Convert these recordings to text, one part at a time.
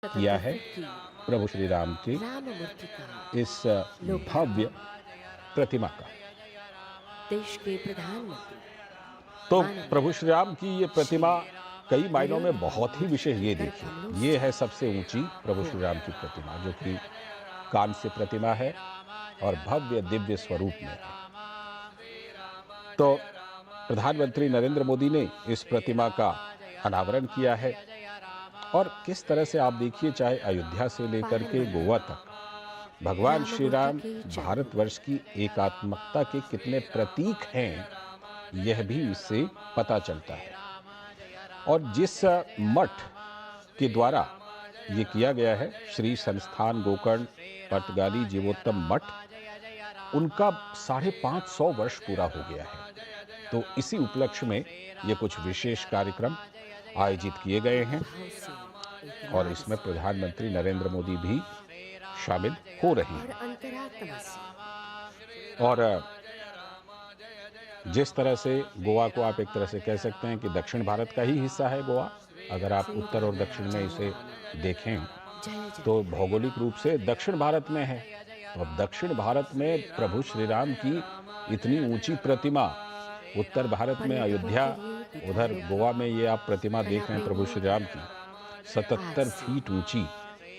किया है प्रभु श्री राम की राममूर्ति का इस भव्य प्रतिमा का। देश के प्रधानमंत्री तो माननीय प्रभु श्री राम की ये प्रतिमा कई मायनों में नरेंद्र बहुत ही भाई विशेष। मोदी ये के कर देखिए, कमलों ये से है सबसे ऊंची प्रभु हो श्री राम की प्रतिमा, जो कि कांस्य प्रतिमा है और भव्य दिव्य स्वरूप में है। तो प्रधानमंत्री नरेंद्र मोदी ने इस प्रतिमा का अनावरण किया है और किस तरह से आप देखिए, चाहे अयोध्या से लेकर के पावन गोवा तक, भगवान श्री राममूर्ति राम के चरण भारतवर्ष की एकात्मकता के कितने प्रतीक हैं, यह भी इससे पता चलता है। और जिस मठ के द्वारा ये किया गया है, श्री संस्थान गोकर्ण पर्तगाली जीवोत्तम मठ, उनका 550 वर्ष पूरा हो गया है। तो इसी उपलक्ष्य में ये कुछ विशेष कार्यक्रम आयोजित किए गए हैं भाव से एक और नाद इसमें से प्रधानमंत्री नरेंद्र मोदी भी शामिल हो रहे और हैं। अंतरात्मा से और जिस तरह से गोवा को आप एक तरह से कह सकते हैं कि दक्षिण भारत का ही हिस्सा है गोवा, अगर आप श्री उत्तर और राम दक्षिण में जय इसे राम देखें जय तो जय भौगोलिक रूप से दक्षिण भारत में है। तो अब दक्षिण भारत में प्रभु श्री राम की इतनी ऊंची प्रतिमा, उत्तर भारत में पर्यटकों अयोध्या, के लिए उधर विद्वानों गोवा के में ये आप प्रतिमा कला देख रहे हैं प्रभु प्रेमियों श्री के राम की आज 77 से फीट ऊंची।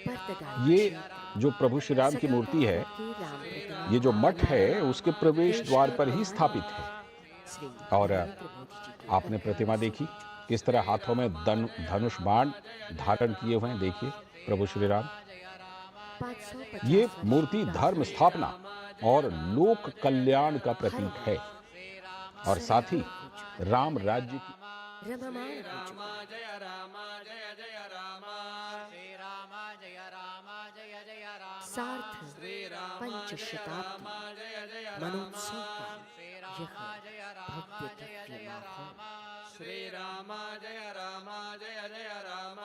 पर्तगाल ये क्षेत्र जो प्रभु श्री राम की 77 मूर्ति है, फुट की राम प्रतिमा ये जो का मठ है अनावरण उसके प्रवेश देश द्वार के पर ही स्थापित है। प्रधानमंत्री श्री और नरेंद्र मोदी जी के आपने कर प्रतिमा कमलों से देखी, किस तरह हाथों में धनुष बाण धारण किए हुए हैं। देखिए प्रभु श्री राम, 550 ये वर्ष मूर्ति पूरा धर्म होने स्थापना और लोक कल्याण का हर प्रतीक है ओर और साथ ही सराबोर हो चुका राम राज्य की है, रममाण हो चुका है। सार्थ पंचशताब्दी मनोत्सव का यह भव्य दिव्य माहौल श्री राम जय राम जय जय राम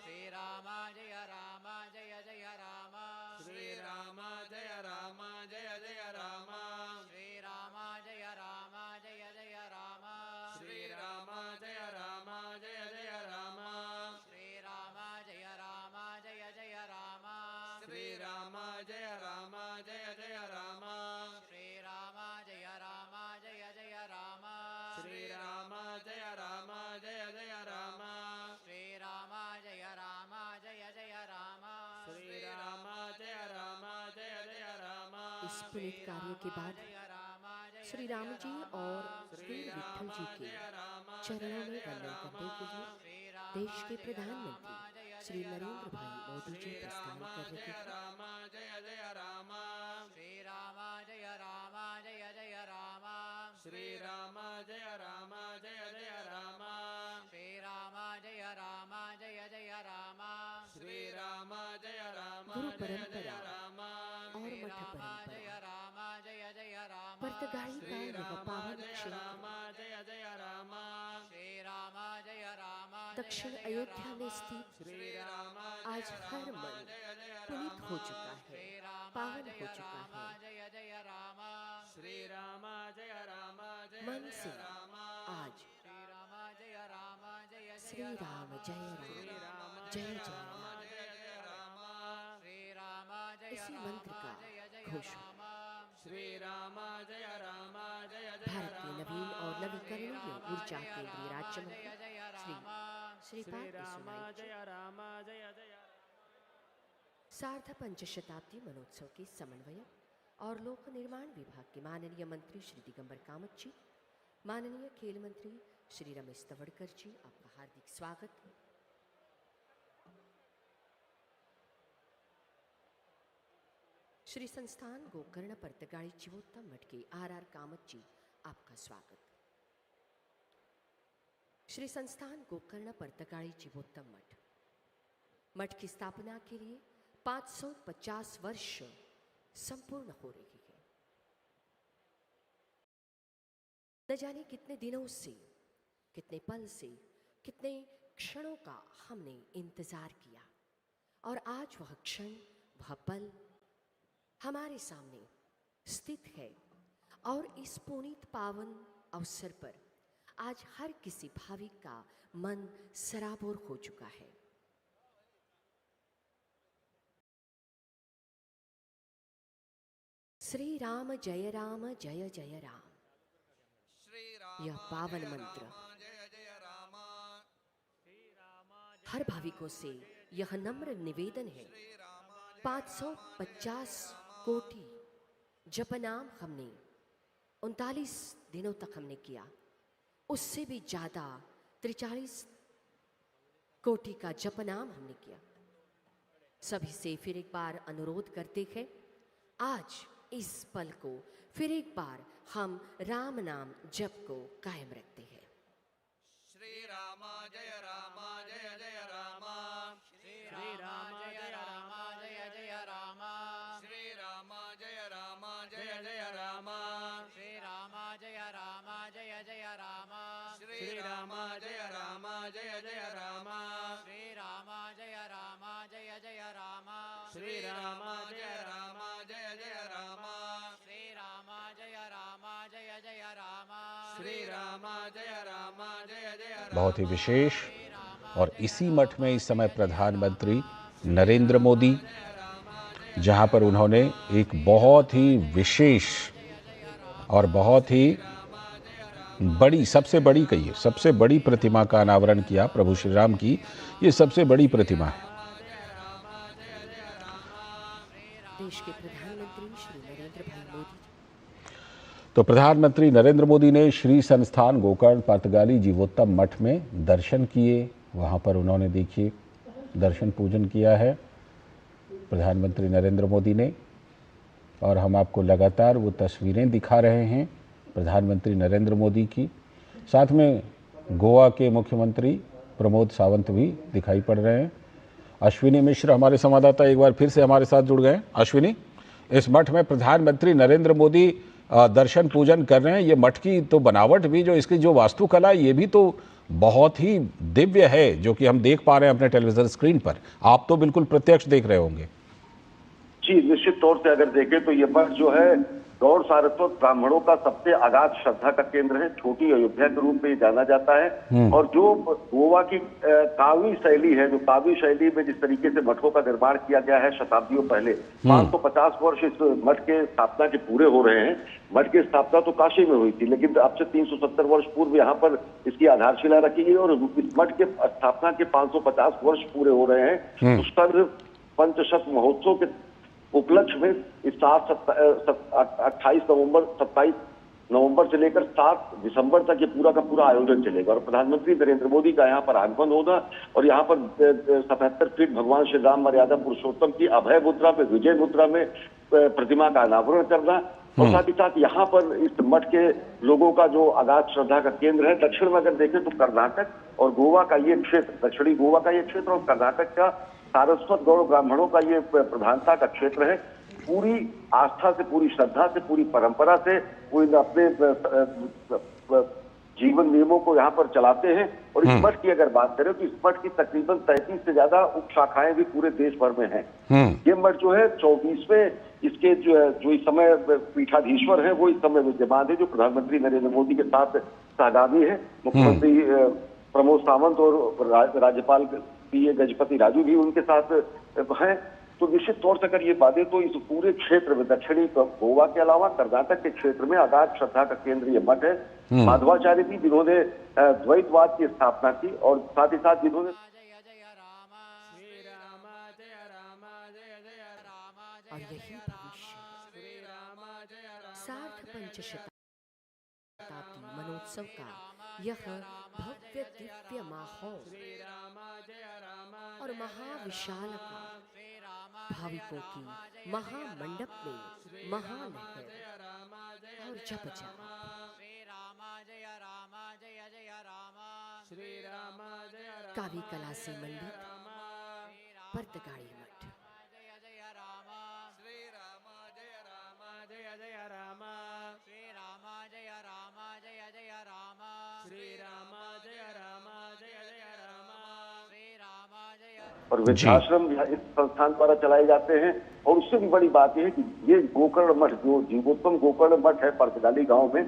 श्री राम जय राम जय जय राम श्री राम जय राम जय जय राम श्री राम जय राम जय जय राम श्री राम जय राम जय जय राम श्री राम जय राम जय जय राम श्री राम जय राम जय जय राम श्री राम जय राम जय जय राम श्री राम जय राम जय जय राम श्री राम जय राम जय जय राम श्री राम जय राम जय जय राम इस पुनीत कार्य के बाद श्री राम जी और वीर विठल जी के चरणों में वंदन करने के लिए देश के प्रधानमंत्री श्री नरेंद्र भाई मोदी जी प्रस्थान कर रहे हैं। जय जय राम श्री राम जय राम जय जय राम श्री राम जय राम जय जय राम श्री राम जय राम जय जय राम श्री राम जय राम गुरु जय परंपरा राम और मठ परंपरा राम जय जय राम पर्तगाली का यह पावन जय क्षेत्र राम जय जय राम श्री राम जय राम दक्षिण अयोध्या में स्थित श्री राम आज हर मन पुनीत हो चुका है, पावन हो चुका है। जय जय राम श्री राम जय राम जय मन से आज श्री राम जय राम जय श्री राम जय राम जय जय राम श्री राम जय इसी मंत्र का घोष हो। श्री राम जय राम जय भारत के नवीन और नवीकरणीय ऊर्जा केंद्रीय राज्य मंत्री श्री श्रीपाद येसु नाइक जी राम जय जय सार्ध पंचशताब्दी मनोत्सव के समन्वयक और लोक निर्माण विभाग के माननीय मंत्री श्री दिगंबर कामत जी, माननीय खेल मंत्री श्री रमेश तवड़कर जी, आपका हार्दिक स्वागत। श्री संस्थान गोकर्ण पर्तगाली जीवोत्तम मठ के आर कामत जी, आपका स्वागत। श्री संस्थान गोकर्ण पर्तगाली जीवोत्तम मठ की स्थापना के लिए 550 वर्ष संपूर्ण हो रही है। न जाने कितने दिनों से, कितने पल से, कितने क्षणों का हमने इंतजार किया और आज वह क्षण, वह पल हमारे सामने स्थित है। और इस पुनीत पावन अवसर पर आज हर किसी भाविक का मन सराबोर हो चुका है। श्री राम जय जय जय राम। यह पावन मंत्र हर भाविकों से यह नम्र निवेदन है, 550 कोटि जपनाम हमने 39 दिनों तक हमने किया, उससे भी ज्यादा 43 कोटि का जपनाम हमने किया। सभी से फिर एक बार अनुरोध करते हैं, आज इस पल को फिर एक बार हम राम नाम जप को कायम रखते हैं। श्री राम जय जय राम, श्री राम जय जय राम, श्री राम जय जय राम, श्री राम जय जय राम, श्री राम जय जय राम, श्री राम जय जय राम, श्री राम जय जय राम, श्री राम जय जय राम, श्री राम जय जय राम। बहुत ही विशेष। और इसी मठ में इस समय प्रधानमंत्री नरेंद्र मोदी, जहां पर उन्होंने एक बहुत ही विशेष और बहुत ही बड़ी, सबसे बड़ी कहिए, सबसे बड़ी प्रतिमा का अनावरण किया। प्रभु श्री राम की ये सबसे बड़ी प्रतिमा है। देश के प्रधानमंत्री श्री नरेंद्र भाई मोदी। तो प्रधानमंत्री नरेंद्र मोदी ने श्री संस्थान गोकर्ण पतगाली जीवोत्तम मठ में दर्शन किए। वहां पर उन्होंने देखिए दर्शन पूजन किया है प्रधानमंत्री नरेंद्र मोदी ने, और हम आपको लगातार वो तस्वीरें दिखा रहे हैं प्रधानमंत्री नरेंद्र मोदी की। साथ में गोवा के मुख्यमंत्री प्रमोद सावंत भी दिखाई पड़ रहे हैं। अश्विनी मिश्र हमारे संवाददाता एक बार फिर से हमारे साथ जुड़ गए। अश्विनी, इस मठ में प्रधानमंत्री नरेंद्र मोदी दर्शन पूजन कर रहे हैं। ये मठ की तो बनावट भी, जो इसकी जो वास्तुकला है, ये भी तो बहुत ही दिव्य है, जो कि हम देख पा रहे हैं अपने टेलीविजन स्क्रीन पर। आप तो बिल्कुल प्रत्यक्ष देख रहे होंगे। जी, निश्चित तौर से अगर देखें तो ये मठ जो है गौड़ सारस्वत ब्राह्मणों का सबसे अगाध श्रद्धा का केंद्र है। छोटी अयोध्या के रूप में ये जाना जाता है। और जो गोवा की कावी शैली है, जो कावी शैली में जिस तरीके से मठों का निर्माण किया गया है शताब्दियों पहले, 550 वर्ष इस मठ के स्थापना के पूरे हो रहे हैं। मठ की स्थापना तो काशी में हुई थी, लेकिन अब से 370 वर्ष पूर्व यहाँ पर इसकी आधारशिला रखी गई और इस मठ के स्थापना के 550 वर्ष पूरे हो रहे हैं। उस पर पंचशत महोत्सव के उपलक्ष्य में इस 28 नवंबर 27 नवंबर से लेकर 7 दिसंबर तक ये पूरा का पूरा आयोजन चलेगा। और प्रधानमंत्री नरेंद्र मोदी का यहाँ पर आगमन होगा और यहाँ पर 77 फीट भगवान श्री राम मर्यादा पुरुषोत्तम की अभय मुद्रा में, विजय मुद्रा में प्रतिमा का अनावरण करना। और साथ ही साथ यहाँ पर इस मठ के लोगों का जो अगाध श्रद्धा का केंद्र है, दक्षिण में अगर देखें तो कर्नाटक और गोवा का ये क्षेत्र, दक्षिणी गोवा का ये क्षेत्र और कर्नाटक का सारस्वत गौड़ ब्राह्मणों का ये प्रधानता का क्षेत्र है। पूरी आस्था से, पूरी श्रद्धा से, पूरी परंपरा से वो अपने जीवन नियमों को यहाँ पर चलाते हैं। और इस मठ की अगर बात करें तो इस मठ की तकरीबन 33 से ज्यादा उप शाखाएं भी पूरे देश भर में हैं। ये मठ जो है 24वें, इसके जो इस समय पीठाधीश्वर है वो इस समय विद्यमान है, जो प्रधानमंत्री नरेंद्र मोदी के साथ सहगामी है। मुख्यमंत्री प्रमोद सावंत और राज्यपाल पीए गजपति राजू भी उनके साथ हैं। तो निश्चित तौर से अगर ये बातें, तो इस पूरे क्षेत्र में दक्षिणी गोवा के अलावा कर्नाटक के क्षेत्र में अगाध श्रद्धा का केंद्र ये मठ है। माधवाचार्य जी जिन्होंने द्वैतवाद की स्थापना की और साथ ही साथ जिन्होंने और यही भविष्य सार्ध पंचशताब्दी मनोत्सव का यह भव्य दिव्य माहौल और महाविशाल का भाविकों की महामंडप में महालहर और जप जाप। कावी कला से मंडित पर्तगाड़ी मठ। और वृद्धाश्रम इस संस्थान द्वारा चलाए जाते हैं। और उससे भी बड़ी बात यह है कि ये गोकर्ण मठ, जो जीवोत्तम गोकर्ण मठ है पर्तगाली गांव में,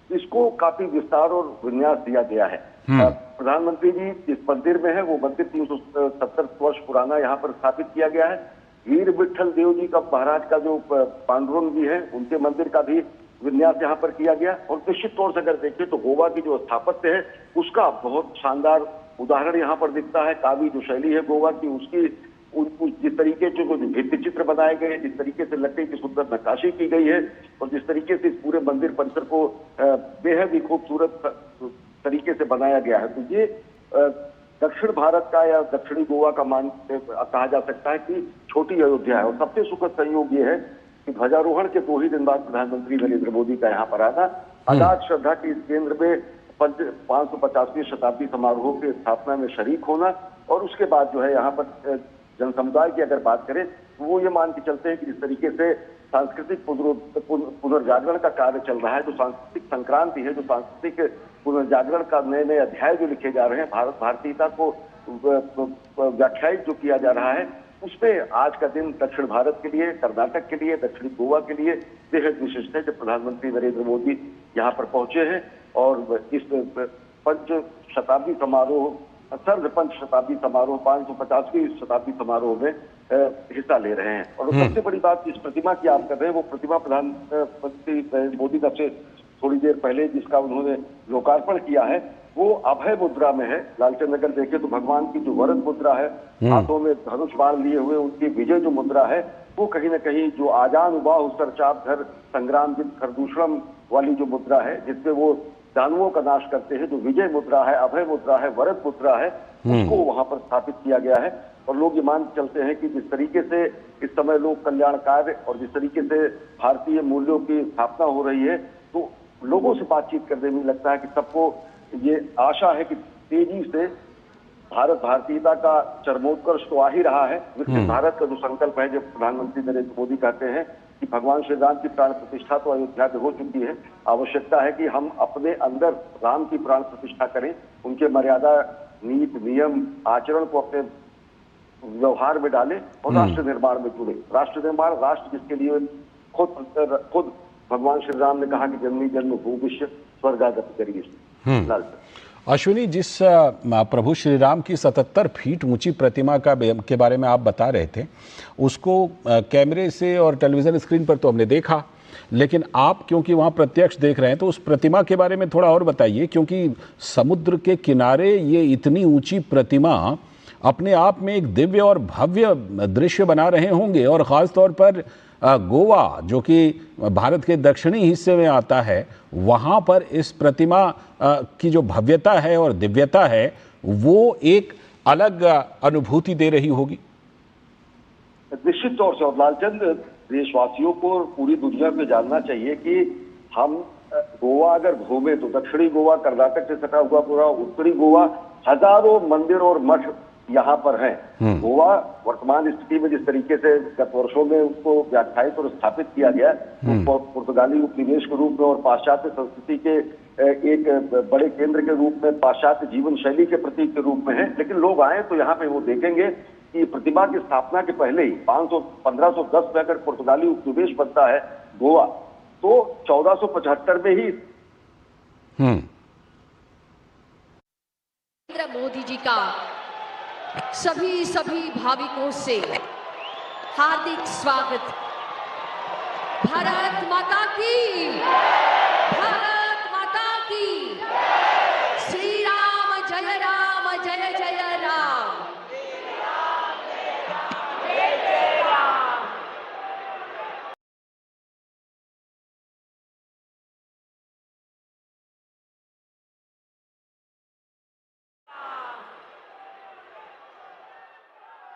इसको काफी विस्तार और विन्यास दिया गया है। प्रधानमंत्री जी इस मंदिर में है, वो मंदिर 370 वर्ष पुराना यहाँ पर स्थापित किया गया है। वीर विठल देव जी का महाराज का जो पांडुरंग जी है उनके मंदिर का भी विन्यास यहाँ पर किया गया। और निश्चित तौर से अगर देखें तो गोवा की जो स्थापत्य है उसका बहुत शानदार उदाहरण यहाँ पर दिखता है। कावी जो शैली है गोवा की उसकी जिस तरीके से जो भित्ति चित्र बनाए गए, जिस तरीके से लकड़ी की सुंदर नक्काशी की गई है और जिस तरीके से इस पूरे मंदिर परिसर को बेहद ही खूबसूरत तरीके से बनाया गया है, तो ये दक्षिण भारत का या दक्षिणी गोवा का कहा जा सकता है कि छोटी अयोध्या है। और सबसे सुखद संयोग ये है कि ध्वजारोहण के 2 ही दिन बाद प्रधानमंत्री नरेंद्र मोदी का यहाँ पर आना, अगाध श्रद्धा के इस केंद्र में 550वीं शताब्दी समारोह की स्थापना में शरीक होना और उसके बाद जो है यहाँ पर जन समुदाय की अगर बात करें तो वो ये मान के चलते हैं कि जिस तरीके से सांस्कृतिक पुनर्जागरण का कार्य चल रहा है, जो सांस्कृतिक संक्रांति है, जो सांस्कृतिक पुनर्जागरण का नए नए अध्याय जो लिखे जा रहे हैं, भारतीयता को व्याख्यायित जो किया जा रहा है, उसमें आज का दिन दक्षिण भारत के लिए, कर्नाटक के लिए, दक्षिणी गोवा के लिए बेहद विशिष्ट है। जब प्रधानमंत्री नरेंद्र मोदी यहाँ पर पहुंचे हैं और इस पंच शताब्दी समारोह, सर्व पंच शताब्दी समारोह, 550वीं शताब्दी समारोह में हिस्सा ले रहे हैं। और सबसे बड़ी बात जिस प्रतिमा की आप कर रहे हैं वो प्रतिमा प्रधानमंत्री नरेंद्र मोदी का से थोड़ी देर पहले जिसका उन्होंने लोकार्पण किया है वो अभय मुद्रा में है। लालचंद अगर देखें तो भगवान की जो वरद मुद्रा है, हाथों में धनुष बाण लिए हुए उनकी विजय जो मुद्रा है, वो कहीं ना कहीं जो आजान उबाह सरचाप धर संग्राम जित खरदूषणम वाली जो मुद्रा है, जिसमें वो दानवों का नाश करते हैं, जो विजय मुद्रा है, अभय मुद्रा है, वरद मुद्रा है, उसको वहां पर स्थापित किया गया है। और लोग ये मान चलते हैं कि जिस तरीके से इस समय लोक कल्याण कार्य और जिस तरीके से भारतीय मूल्यों की स्थापना हो रही है, तो लोगों से बातचीत करने में लगता है कि सबको ये आशा है कि तेजी से भारतीयता का चरमोत्कर्ष तो आ ही रहा है। विकसित भारत का जो संकल्प है, जब प्रधानमंत्री नरेंद्र मोदी कहते हैं कि भगवान श्री राम की प्राण प्रतिष्ठा तो अयोध्या में हो चुकी है, आवश्यकता है कि हम अपने अंदर राम की प्राण प्रतिष्ठा करें, उनके मर्यादा, नीति, नियम, आचरण को अपने व्यवहार में डालें और राष्ट्र निर्माण में जुड़े। राष्ट्र निर्माण, राष्ट्र जिसके लिए खुद भगवान श्री राम ने कहा कि जन्मी जन्म भूविष्य स्वर्गागत करिए। अश्विनी, जिस प्रभु श्री राम की 77 फीट ऊंची प्रतिमा के बारे में आप बता रहे थे, उसको कैमरे से और टेलीविजन स्क्रीन पर तो हमने देखा, लेकिन आप क्योंकि वहां प्रत्यक्ष देख रहे हैं तो उस प्रतिमा के बारे में थोड़ा और बताइए, क्योंकि समुद्र के किनारे ये इतनी ऊंची प्रतिमा अपने आप में एक दिव्य और भव्य दृश्य बना रहे होंगे। और ख़ास तौर पर गोवा, जो कि भारत के दक्षिणी हिस्से में आता है, वहाँ पर इस प्रतिमा की जो भव्यता है और दिव्यता है वो एक अलग अनुभूति दे रही होगी। निश्चित तौर से। और लालचंद, देशवासियों को पूरी दुनिया में जानना चाहिए कि हम गोवा अगर घूमे तो दक्षिणी गोवा, कर्नाटक से सटा हुआ पूरा उत्तरी गोवा, हजारों मंदिर और मठ यहाँ पर हैं। गोवा वर्तमान स्थिति में जिस तरीके से गत वर्षों में उसको व्याख्यायित और स्थापित किया गया, पुर्तगाली उपनिवेश के रूप में और पाश्चात्य संस्कृति के एक बड़े केंद्र के रूप में, पाश्चात्य जीवन शैली के प्रतीक के रूप में है। लेकिन लोग आए तो यहाँ पे वो देखेंगे कि प्रतिमा की स्थापना के पहले ही 1510 में अगर पुर्तगाली उपनिवेश बनता है गोवा, तो 1475 में ही नरेंद्र मोदी जी का सभी भाविकों से हार्दिक स्वागत। भारत माता की, भारत माता की, श्री राम जय राम।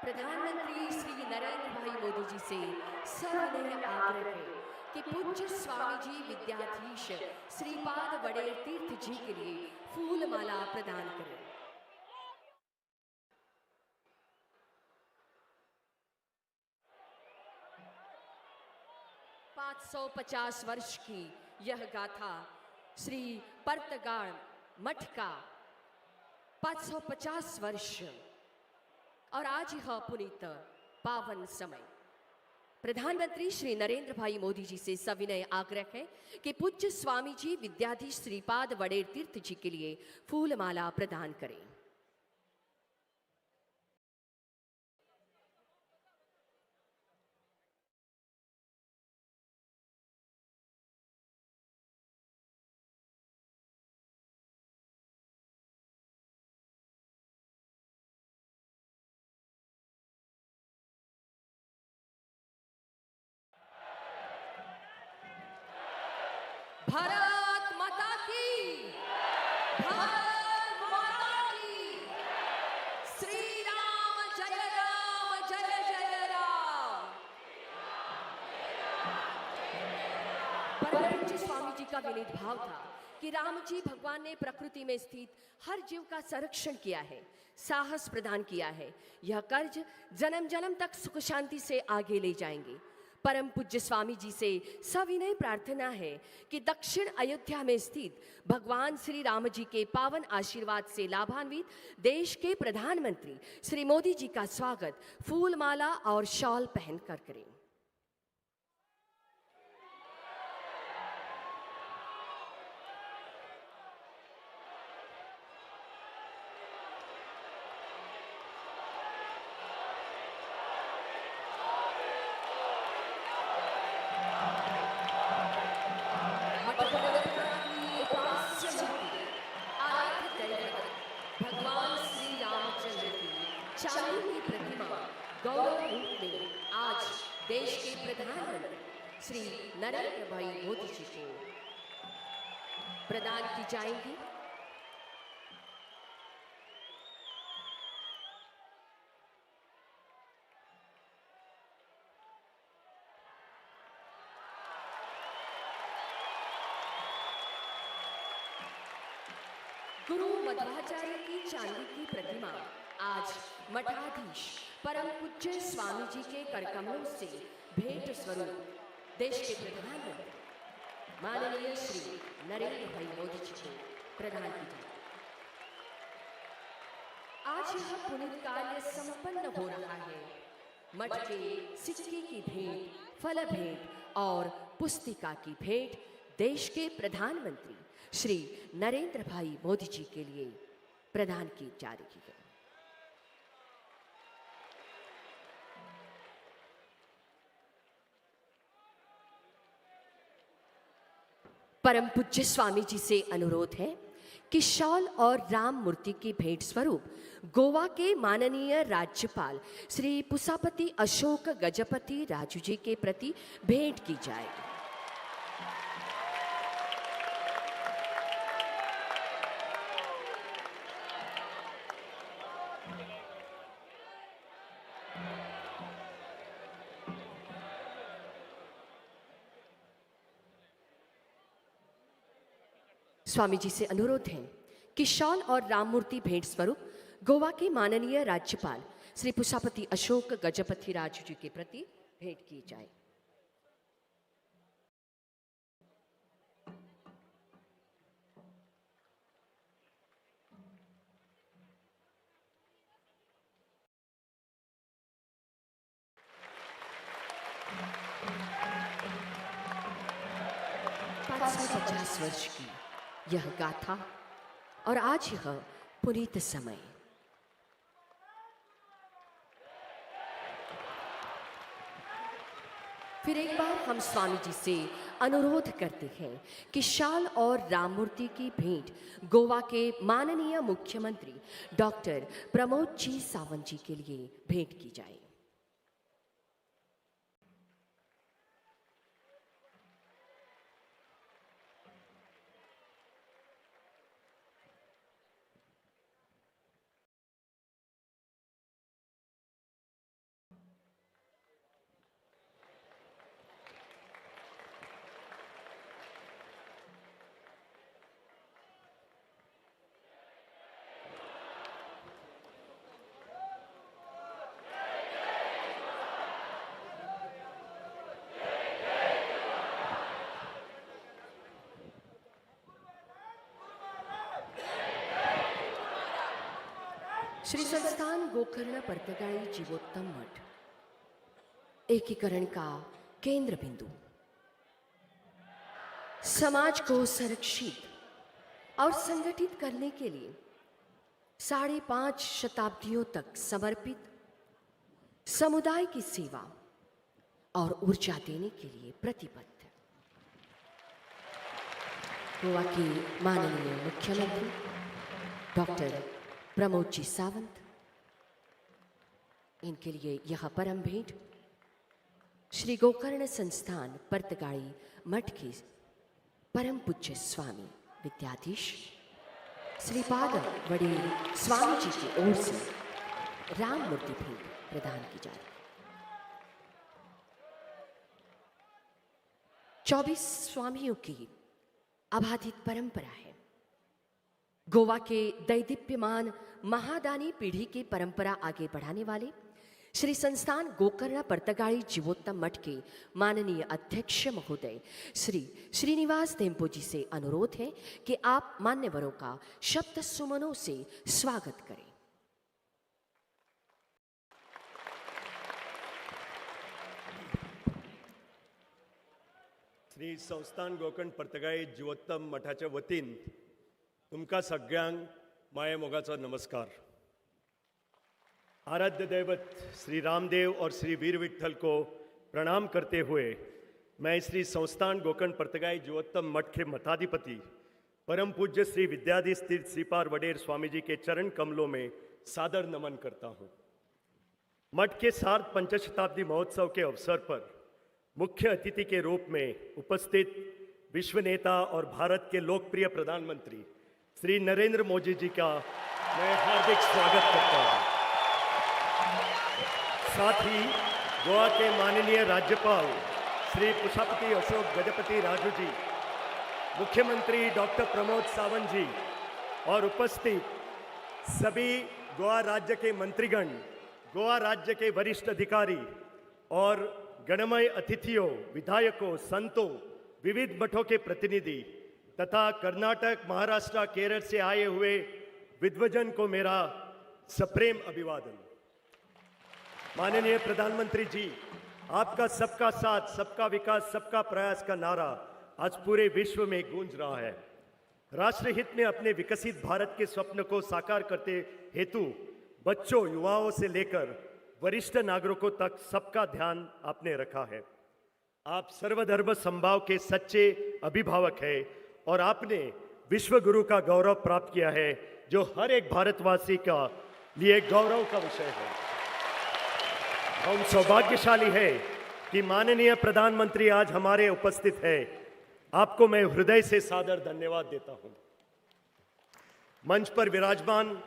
प्रधानमंत्री श्री नरेंद्र भाई मोदी जी से सविनय आग्रह है कि पूज्य स्वामी जी विद्याधीश श्रीपाद वडेर तीर्थ जी के लिए फूल माला प्रदान करें। 550 वर्ष की यह गाथा श्री पर्तगाड़ मठ का 550 वर्ष और आज यह पुनीत पावन समय। प्रधानमंत्री श्री नरेंद्र भाई मोदी जी से सविनय आग्रह है कि पूज्य स्वामी जी विद्याधीश श्रीपाद वडेर तीर्थ जी के लिए फूल माला प्रदान करें। भारत माता की, भारत माता की, श्री राम जय राम। परम पूज्य स्वामी जी का विनीत भाव था कि राम जी भगवान ने प्रकृति में स्थित हर जीव का संरक्षण किया है, साहस प्रदान किया है। यह कर्ज जन्म जन्म तक सुख शांति से आगे ले जाएंगे। परम पूज्य स्वामी जी से सविनय प्रार्थना है कि दक्षिण अयोध्या में स्थित भगवान श्री राम जी के पावन आशीर्वाद से लाभान्वित देश के प्रधानमंत्री श्री मोदी जी का स्वागत फूल माला और शॉल पहनकर करें। भगवान श्री रामचंद्र की चांदी की प्रतिमा गौरव रूप में आज देश के प्रधानमंत्री श्री नरेंद्र भाई मोदी जी को प्रदान की जाएंगी। गुरु मध्वाचार्य की चांदी की प्रतिमा आज मठाधीश परम पूज्य स्वामी जी के करकमलों से भेंट स्वरूप देश के प्रधानमंत्री माननीय श्री नरेंद्र भाई मोदी जी को प्रदान की जाए। आज यह पुनीत कार्य संपन्न हो रहा है। मठ के सिक्के की भेंट, फल भेंट और पुस्तिका की भेंट देश के प्रधानमंत्री श्री नरेंद्र भाई मोदी जी के लिए प्रदान की जा रही है। परम पूज्य स्वामी जी से अनुरोध है कि शॉल और राम मूर्ति की भेंट स्वरूप गोवा के माननीय राज्यपाल श्री पुसापति अशोक गजपति राजू जी के प्रति भेंट की जाए। स्वामी जी से अनुरोध है कि शॉल और राम मूर्ति भेंट स्वरूप गोवा के माननीय राज्यपाल श्री पुसापति अशोक गजपति राजू जी के प्रति भेंट की जाए। $550 वर्ष की यह गाथा और आज यह पुनीत समय। फिर एक बार हम स्वामी जी से अनुरोध करते हैं कि शाल और राम मूर्ति की भेंट गोवा के माननीय मुख्यमंत्री डॉक्टर प्रमोद जी सावंत जी के लिए भेंट की जाए। श्री संस्थान गोकर्ण परतगाई जीवोत्तम मठ एकीकरण का केंद्र बिंदु, समाज को संरक्षित और संगठित करने के लिए 5.5 शताब्दियों तक समर्पित, समुदाय की सेवा और ऊर्जा देने के लिए प्रतिबद्ध गोवा के माननीय मुख्यमंत्री डॉक्टर प्रमोद जी सावंत, इनके लिए यह परम भेंट श्री गोकर्ण संस्थान परतगाई मठ के परम पूज्य स्वामी विद्याधीश श्रीपाद वड़ेर स्वामी जी की ओर से राम मूर्ति भेंट प्रदान की जा रही है। 24 स्वामियों की अबाधित परंपरा है। गोवा के दैदीप्यमान महादानी पीढ़ी की परंपरा आगे बढ़ाने वाले श्री संस्थान गोकर्ण पर्तगाड़ी जीवोत्तम मठ के माननीय अध्यक्ष महोदय श्री श्रीनिवास धेम्पो जी से अनुरोध है कि आप मान्यवरों का शब्द सुमनों से स्वागत करें। श्री संस्थान गोकर्ण पर्तगाळी जीवोत्तम मठाच्या वतीन तुमका सगळ्यांक माये मोगाचो नमस्कार। आराध्य दैवत श्री रामदेव और श्री वीर विठल को प्रणाम करते हुए मैं श्री संस्थान गोकर्ण पर्तगाळी जीवोत्तम मठ के मठाधिपति परम पूज्य श्री विद्याधीश तीर्थ श्रीपाद वडेर स्वामी जी के चरण कमलों में सादर नमन करता हूँ। मठ के सार्ध पंचशताब्दी महोत्सव के अवसर पर मुख्य अतिथि के रूप में उपस्थित विश्व नेता और भारत के लोकप्रिय प्रधानमंत्री श्री नरेंद्र मोदी जी का मैं हार्दिक स्वागत करता हूँ। साथ ही गोवा के माननीय राज्यपाल श्री पुष्पति अशोक गजपति राजू जी, मुख्यमंत्री डॉक्टर प्रमोद सावंत जी और उपस्थित सभी गोवा राज्य के मंत्रीगण, गोवा राज्य के वरिष्ठ अधिकारी और गणमय अतिथियों, विधायकों, संतों, विविध मठों के प्रतिनिधि तथा कर्नाटक, महाराष्ट्र, केरल से आए हुए विद्वजन को मेरा सप्रेम अभिवादन। माननीय प्रधानमंत्री जी, आपका सबका साथ, सबका विकास, सबका प्रयास का नारा आज पूरे विश्व में गूंज रहा है। राष्ट्रहित में अपने विकसित भारत के स्वप्न को साकार करते हेतु बच्चों, युवाओं से लेकर वरिष्ठ नागरिकों तक सबका ध्यान आपने रखा है। आप सर्वधर्म समभाव के सच्चे अभिभावक हैं और आपने विश्व गुरु का गौरव प्राप्त किया है, जो हर एक भारतवासी का लिए गौरव का विषय है। हम सौभाग्यशाली है कि माननीय प्रधानमंत्री आज हमारे उपस्थित है। आपको मैं हृदय से सादर धन्यवाद देता हूं। मंच पर विराजमान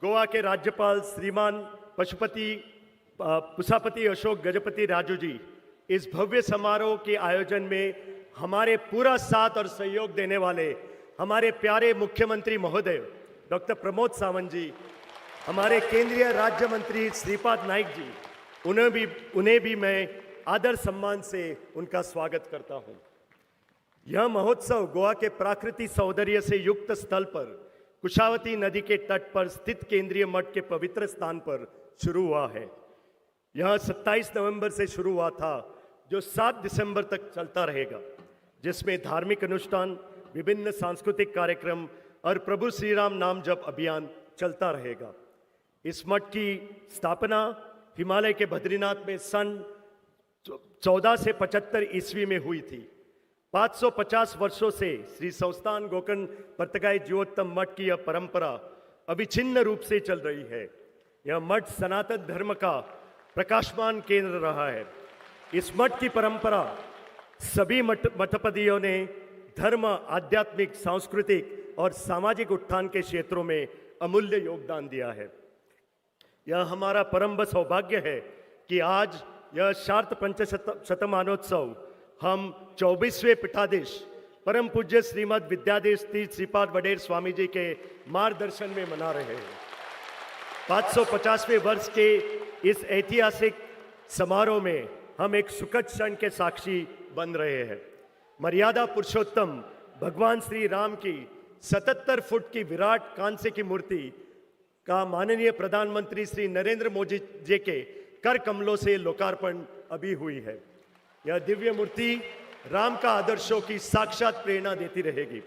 गोवा के राज्यपाल श्रीमान पुष्पति अशोक गजपति राजू जी इस भव्य समारोह के आयोजन में हमारे पूरा साथ और सहयोग देने वाले हमारे प्यारे मुख्यमंत्री महोदय डॉक्टर प्रमोद सावंत जी, हमारे केंद्रीय राज्य मंत्री श्रीपाद नाइक जी, उन्हें भी मैं आदर सम्मान से उनका स्वागत करता हूं। यह महोत्सव गोवा के प्राकृतिक सौंदर्य से युक्त स्थल पर कुशावती नदी के तट पर स्थित केंद्रीय मठ के पवित्र स्थान पर शुरू हुआ है। यह 27 नवंबर से शुरू हुआ था, जो 7 दिसंबर तक चलता रहेगा, जिसमें धार्मिक अनुष्ठान, विभिन्न सांस्कृतिक कार्यक्रम और प्रभु श्री राम नाम जप अभियान चलता रहेगा। इस मठ की स्थापना हिमालय के बद्रीनाथ में सन 1475 ईस्वी में हुई थी। 550 वर्षों से श्री संस्थान गोकर्ण पर्तगाळी जीवोत्तम मठ की यह परंपरा अविच्छिन्न रूप से चल रही है। यह मठ सनातन धर्म का प्रकाशमान केंद्र रहा है। इस मठ की परंपरा सभी मठपतियों ने धर्म, आध्यात्मिक, सांस्कृतिक और सामाजिक उत्थान के क्षेत्रों में अमूल्य योगदान दिया है। यह हमारा परम सौभाग्य है कि आज यह शार्द पंचशतमानोत्सव हम 24वें पीठाधीश परम पूज्य श्रीमद विद्याधीश तीर्थ श्रीपाद वडेर स्वामी जी के मार्गदर्शन में मना रहे हैं। 550वें वर्ष के इस ऐतिहासिक समारोह में हम एक सुखद क्षण के साक्षी बन रहे हैं। मर्यादा पुरुषोत्तम भगवान श्री राम की 77 फुट की विराट कांस्य की मूर्ति का माननीय प्रधानमंत्री श्री नरेंद्र मोदी जी के कर कमलों से लोकार्पण अभी हुई है। यह दिव्य मूर्ति राम का आदर्शों की साक्षात प्रेरणा देती रहेगी।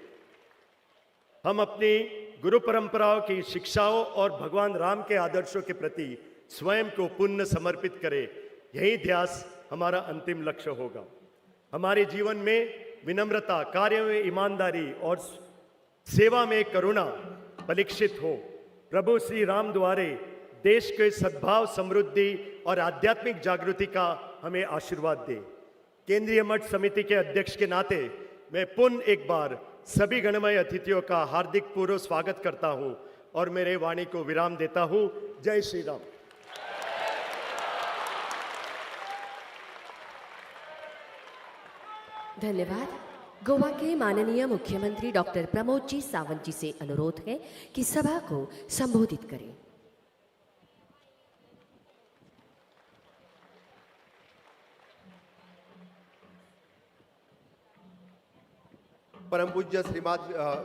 हम अपनी गुरु परंपराओं की शिक्षाओं और भगवान राम के आदर्शों के प्रति स्वयं को पुण्य समर्पित करें, यही ध्यास हमारा अंतिम लक्ष्य होगा। हमारे जीवन में विनम्रता, कार्य में ईमानदारी और सेवा में करुणा परीक्षित हो। प्रभु श्री राम द्वारे देश के सद्भाव, समृद्धि और आध्यात्मिक जागृति का हमें आशीर्वाद दे। केंद्रीय मठ समिति के अध्यक्ष के नाते मैं पुनः एक बार सभी गणमान्य अतिथियों का हार्दिक पूर्व स्वागत करता हूं और मेरे वाणी को विराम देता हूं। जय श्री राम। धन्यवाद। गोवा के माननीय मुख्यमंत्री डॉक्टर प्रमोद जी सावंत जी से अनुरोध है कि सभा को संबोधित करें। परमपूज्य श्रीमाद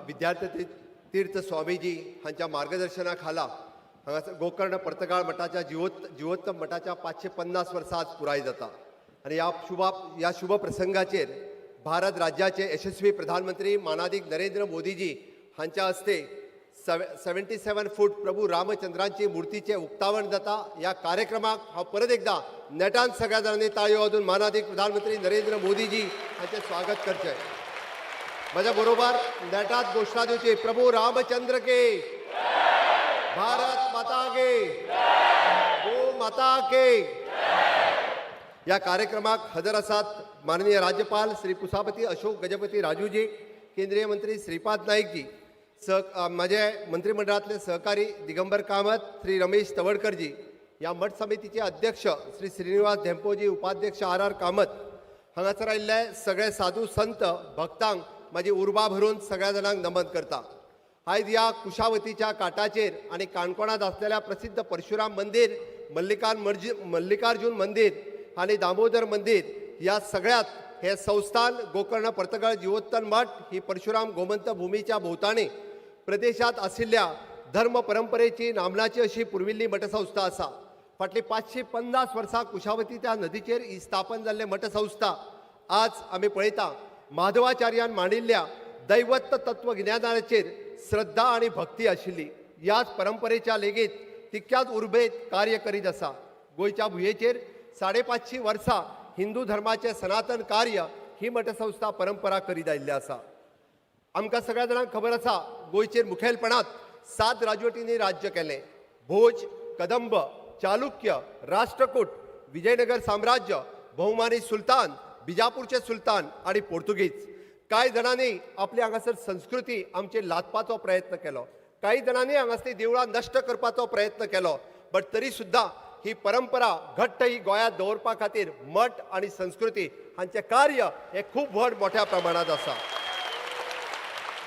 विद्यार्थी तीर्थ स्वामीजी हांच्या मार्गदर्शनाखाला हांगासर गोकर्ण पर्तगाळ मठाच्या जिवोत्तम मठाच्या 550 वर्सां आज पुराय जाता आणि या शुभ प्रसंगाचेर भारत राज्याचे यशस्वी प्रधानमंत्री मानाधिक नरेंद्र मोदीजी हांच्या हस्ते 77 फूट प्रभू रामचंद्रांची मूर्तीचे उक्तावण जाता। या कार्यक्रमाक हांव परत एकदा नेटान सगळ्या जाणांनी ताळयो वाजून मानाधिक प्रधानमंत्री नरेंद्र मोदीजी हांचे स्वागत करचे। माझ्या बरोबर नेटात घोषणा दिवची, प्रभू रामचंद्र के, भारत माता के, गो माता के। या कार्यक्रमाक हजर आसात माननीय राज्यपाल श्री कुसापती अशोक गजपती राजूजी, केंद्रीय मंत्री श्रीपाद नाईकजी, माझे मंत्रिमंडळातले सहकारी दिगंबर कामत, श्री रमेश तवडकरजी, या मठ समितीचे अध्यक्ष श्री श्रीनिवास धेंपोजी, उपाध्यक्ष आर कामत, हांगासर आयिल्ले सगळे साधू संत भक्तांक माझी उर्बा भरून सगळ्या जाणांक नमन करता। आयज या कुशावतीच्या काटाचेर आणि काणकोणात असलेल्या प्रसिद्ध परशुराम मंदिर, मल्लिकार्जुन मंदिर आणि दामोदर मंदिर या सगळ्यात हे संस्थान गोकर्ण पर्तगाळ जिवोत्तम मठ ही परशुराम गोमंत भूमीच्या भोवताणी प्रदेशात आशिल्ल्या धर्म परंपरेची नामनाची अशी पुर्विल्ली मठसंस्था आसा। फाटली 550 वर्सां कुशावती त्या नदीचेर ही स्थापन जाल्ले मठसंस्था आज आमी पळयता माधवाचार्यान मांडिल्ल्या दैवत्व तत्वज्ञानाचेर श्रद्धा आणि भक्ती आशिल्ली। याच परंपरेच्या लेगीत तितक्याच उर्बेत कार्य करीत आसा। गोंयच्या भुंयेचेर 550 वर्सां हिंदू धर्माचे सनातन कार्य ही मठसंस्था परंपरा करीत आयिल्ली आसा। आमकां सगळ्या जाणांक खबर आसा गोंयचेर मुखेलपणांत 7 राजवटींनी राज्य केलें। भोज, कदंब, चालुक्य, राष्ट्रकूट, विजयनगर साम्राज्य, बहुमानी सुलतान, बिजापूरचे सुलतान आणि पोर्तुगीज। कांय जाणांनी आपली हांगासर संस्कृती आमचेर लादपाचो प्रयत्न केलो, कांय जाणांनी हांगासरली देवळां नश्ट करपाचो प्रयत्न केलो, बट तरी सुद्दां ही परंपरा घट्ट ही गोंयांत दवरपा खातीर मठ आणि संस्कृती हांचे कार्य हे खूब मोठ्या प्रमाणात आसा।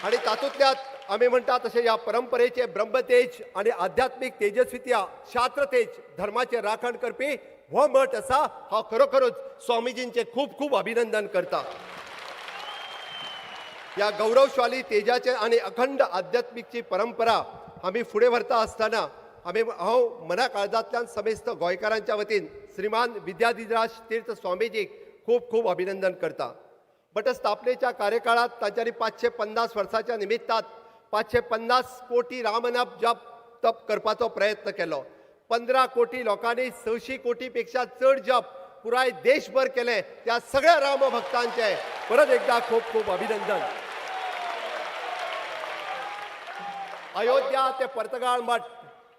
आणि तातूंतल्यात आमी म्हणटा तशें ह्या परंपरेचे ब्रह्मतेज आणि आध्यात्मिक तेजस्वित्या शास्त्रतेज धर्माचे राखण करपी हो मठ आसा। हांव खरोखरूच स्वामीजींचे खूब खूब अभिनंदन करता। या गौरवशाली तेजाचे आणि अखंड आध्यात्मिकची परंपरा आमी फुडें व्हरता आसतना हांव मना काळजांतल्यान समेस्त गोंयकारांच्या वतीन श्रीमान विद्याधिराज तीर्थ स्वामीजीक खूब खूब अभिनंदन करता। बट स्थापनेच्या कार्यकाळात तांच्यांनी 550 वर्साच्या निमित्तात 550 कोटी रामनाम जप करपाचो प्रयत्न केलो। 15 कोटी लोकांनी 600 कोटीपेक्षा चड जप पुराय देशभर केले। त्या सगळ्या रामभक्तांचे परत एकदा खूब खूब अभिनंदन। अयोध्या ते पर्तगाळ मठ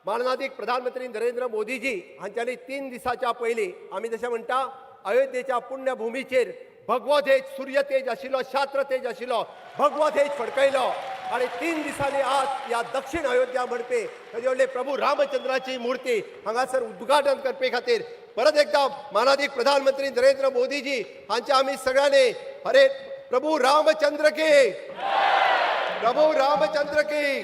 माननीय प्रधानमंत्री नरेंद्र मोदीजी हांच्यांनी 3 दिसाच्या पयलीं आमी जशें म्हणटा अयोध्येच्या पुण्यभुमीचेर भगवो तेज, सूर्य तेज आशिल्लो, शास्त्र तेज आशिल्लो, भगवो तेज फडकयलो आणि 3 दिसांनी आज या दक्षिण अयोध्या म्हणपी ताजे व्हडले प्रभू रामचंद्राची मूर्ती हांगासर उद्घाटन करपे खातीर परत एकदा माननीय प्रधानमंत्री नरेंद्र मोदीजी हांचे आमी सगळ्यांनी हरे प्रभू रामचंद्र की, प्रभू रामचंद्र की।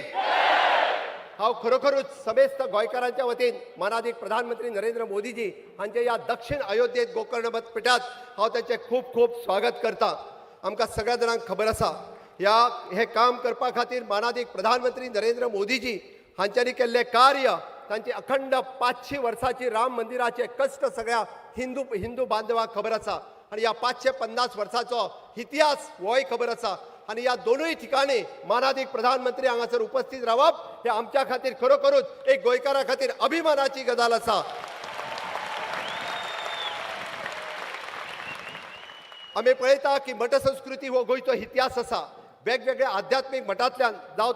हांव खरोखरूच समेस्त गोंयकारांच्या वतीन माननीय प्रधानमंत्री नरेंद्र मोदीजी हांचे या दक्षिण अयोध्येत गोकर्ण मठपीठात हांव तांचे खूब खूब स्वागत करता। आमकां सगळ्या जाणांक खबर आसा हे काम करपा खातीर माननीय प्रधानमंत्री नरेंद्र मोदीजी हांच्यांनी केल्ले कार्य, तांची अखंड 500 वर्साची राम मंदिराचे कश्ट सगळ्या हिंदू बांधवांक खबर आसा आणि या 550 वर्साचो इतिहास होय खबर आसा। आणि या दोनूय ठिकाणी माननीय प्रधानमंत्री हांगासर उपस्थित रावप हे आमच्या खातीर खरोखरूच एक गोंयकारा खातीर अभिमानाची गजाल आसा। आमी पळयता की मठ संस्कृती हो गोंयचो इतिहास आसा। वेगवेगळ्या आध्यात्मिक मठांतल्यान जावं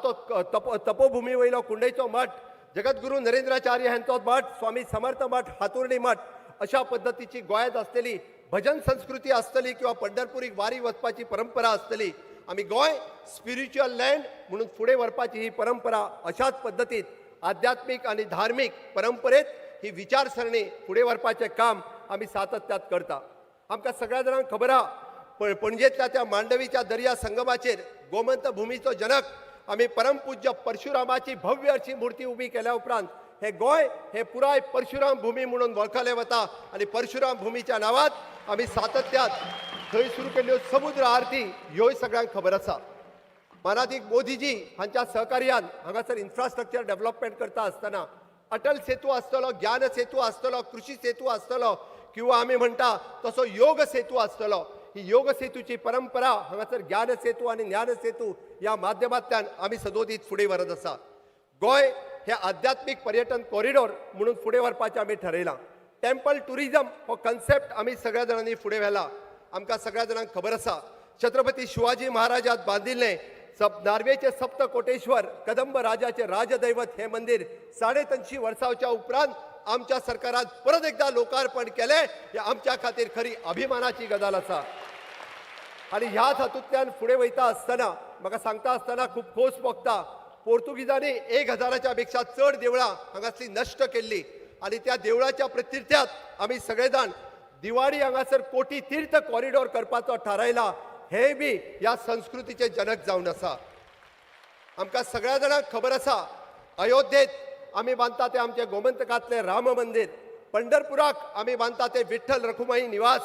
तो तपोभुमी वयलो कुंडयचो मठ, जगद्गुरू नरेंद्राचार्य हांचो मठ, स्वामी समर्थ मठ, हातुर्णी मठ, अशा पद्धतीची गोंयांत आसलेली भजन संस्कृती आसतली किंवा पंढरपुरीक वारी वचपाची परंपरा आसतली, आम्ही गोंय स्पिरिच्युअल लँड म्हणून फुडें व्हरपाची ही परंपरा अशाच पद्दतीत आध्यात्मिक आणि धार्मीक परंपरेत ही विचारसरणी फुडें व्हरपाचें काम आमी सातत्यात करता. आमकां सगळ्या जाणांक खबर आहा पणजेंतल्या त्या मांडवीच्या दर्या संगमाचेर गोमंत भुमीचो जनक आमी परमपूज्य परशुरामाची भव्य अशी मूर्ती उबी केल्या उपरांत हे गोंय हे पुराय परशुराम भूमी म्हणून वळखले वता आणि परशुराम भूमीच्या नावात आमी सातत्यात थंय सुरू केल्ल्यो समुद्र आरती ह्योय सगळ्यांक खबर आसा. मानाधीक मोदीजी हांच्या सहकार्यान हांगासर इन्फ्रास्ट्रक्चर डेव्हलपमेंट करता आसतना अटल सेतू आसतलो, ज्ञान सेतू आसतलो, कृषी सेतू आसतलो किंवा आमी म्हणटा तसो योग सेतू आसतलो. ही योग सेतूची परंपरा हांगासर ज्ञान सेतू आणि ज्ञान सेतू ह्या माध्यमांतल्यान आमी सदोदीत फुडें व्हरत आसा. गोंय हे आध्यात्मिक पर्यटन कॉरिडॉर म्हणून फुडें व्हरपाचें आमी ठरयलां. टेम्पल टुरिजम हो कन्सेप्ट आमी सगळ्या जाणांनी फुडें व्हेला. आमकां सगळ्या जाणांक खबर आसा छत्रपती शिवाजी महाराजात बांदिल्लें नार्वेचे सप्त कोटेश्वर कदंब राजाचे राजदैवत हे मंदिर 350 वर्सांच्या उपरांत आमच्या सरकारान परत एकदा लोकार्पण केले. हे आमच्या खातीर खरी अभिमानाची गजाल आसा. आणि ह्याच हातूंतल्यान फुडें वयता आसतना म्हाका सांगता आसतना खूब खोस भोगता. पोर्तुगीजांनी 1000 पेक्षा चड देवळां हांगासली नश्ट केल्ली आणि त्या देवळाच्या प्रतीर्थ्यात आमी सगळे जाण दिवाळी हांगासर कोटी तीर्थ कॉरिडॉर करपाचो थारायला. हे बी ह्या संस्कृतीचे जनक जावन आसा. आमकां सगळ्या जाणांक खबर आसा अयोध्येत आमी बांदता ते आमचे गोमंतकातले राम मंदिर, पंढरपुराक आमी बांदता ते विठ्ठल रखुमाई निवास.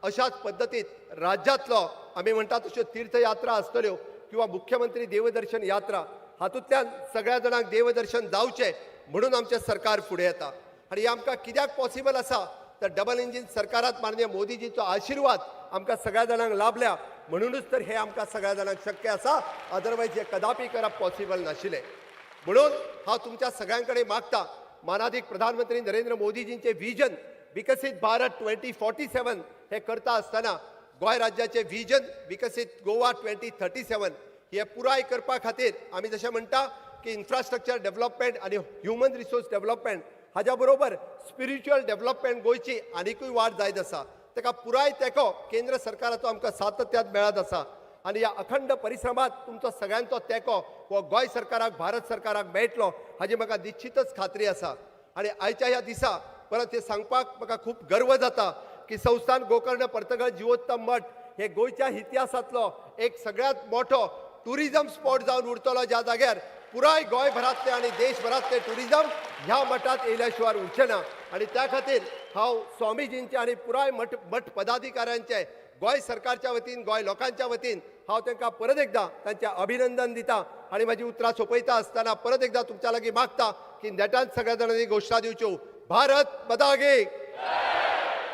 अशाच पद्दतीत राज्यांतलो आमी म्हणटा तश्यो तीर्थयात्रा आसतल्यो किंवा मुख्यमंत्री देवदर्शन यात्रा हातूंतल्यान सगळ्या जाणांक देवदर्शन जावचें म्हणून आमचें सरकार फुडें येता. आनी हे आमकां कित्याक पॉसिबल आसा तर डबल इंजीन सरकारांत माननीय मोदीजीचो आशिर्वाद आमकां सगळ्या जाणांक लाभल्या म्हणूनच तर हे आमकां सगळ्या जाणांक शक्य आसा. अदरवायज हे कदापि करप पॉसिबल नाशिल्लें. म्हणून हांव तुमच्या सगळ्यां कडेन मागता मानाधीक प्रधानमंत्री नरेंद्र मोदीजींचे विजन विकसीत भारत 2047 हे करता आसतना गोंय राज्याचे विजन विकसीत गोवा 2037 हे पुराय करपा खातीर आमी जशें म्हणटा की इन्फ्रास्ट्रक्चर डेव्हलपमेंट आणि ह्युमन रिसोर्स डेव्हलपमेंट हाज्या बरोबर स्पिरिच्युअल डेव्हलपमेंट गोंयची आनीकूय वाड जायत आसा. ताका पुराय तेंको केंद्र सरकाराचो आमकां सातत्यात मेळत आसा. आणि या अखंड परिश्रमात तुमचो सगळ्यांचो तेंको हो गोंय सरकाराक भारत सरकाराक मेळटलो हाजी म्हाका निश्चितच खात्री आसा. आणि आयच्या ह्या दिसा परत हे सांगपाक म्हाका खूब गर्व जाता की संस्थान गोकर्ण पर्तगाळ जिवोत्तम मठ हे गोंयच्या इतिहासातलो एक सगळ्यात मोठो टुरिजम स्पॉट जावन उरतलो ज्या जाग्यार पुराय गोंयभरांतले आणि देशभरांतले टुरिजम ह्या मठात येयल्या शिवाय उरचे ना. आणि त्या खातीर हांव स्वामीजींचे आणि पुराय मठ पदाधिकाऱ्यांचे गोंय सरकारच्या वतीन गोंय लोकांच्या वतीन हांव तांकां परत एकदा तांचें अभिनंदन दिता. आणि म्हजी उतरां सोंपयता आसतना परत एकदा तुमच्या लागीं मागता की नेटान सगळ्या जाणांनी घोशणा दिवच्यो. भारत माता की,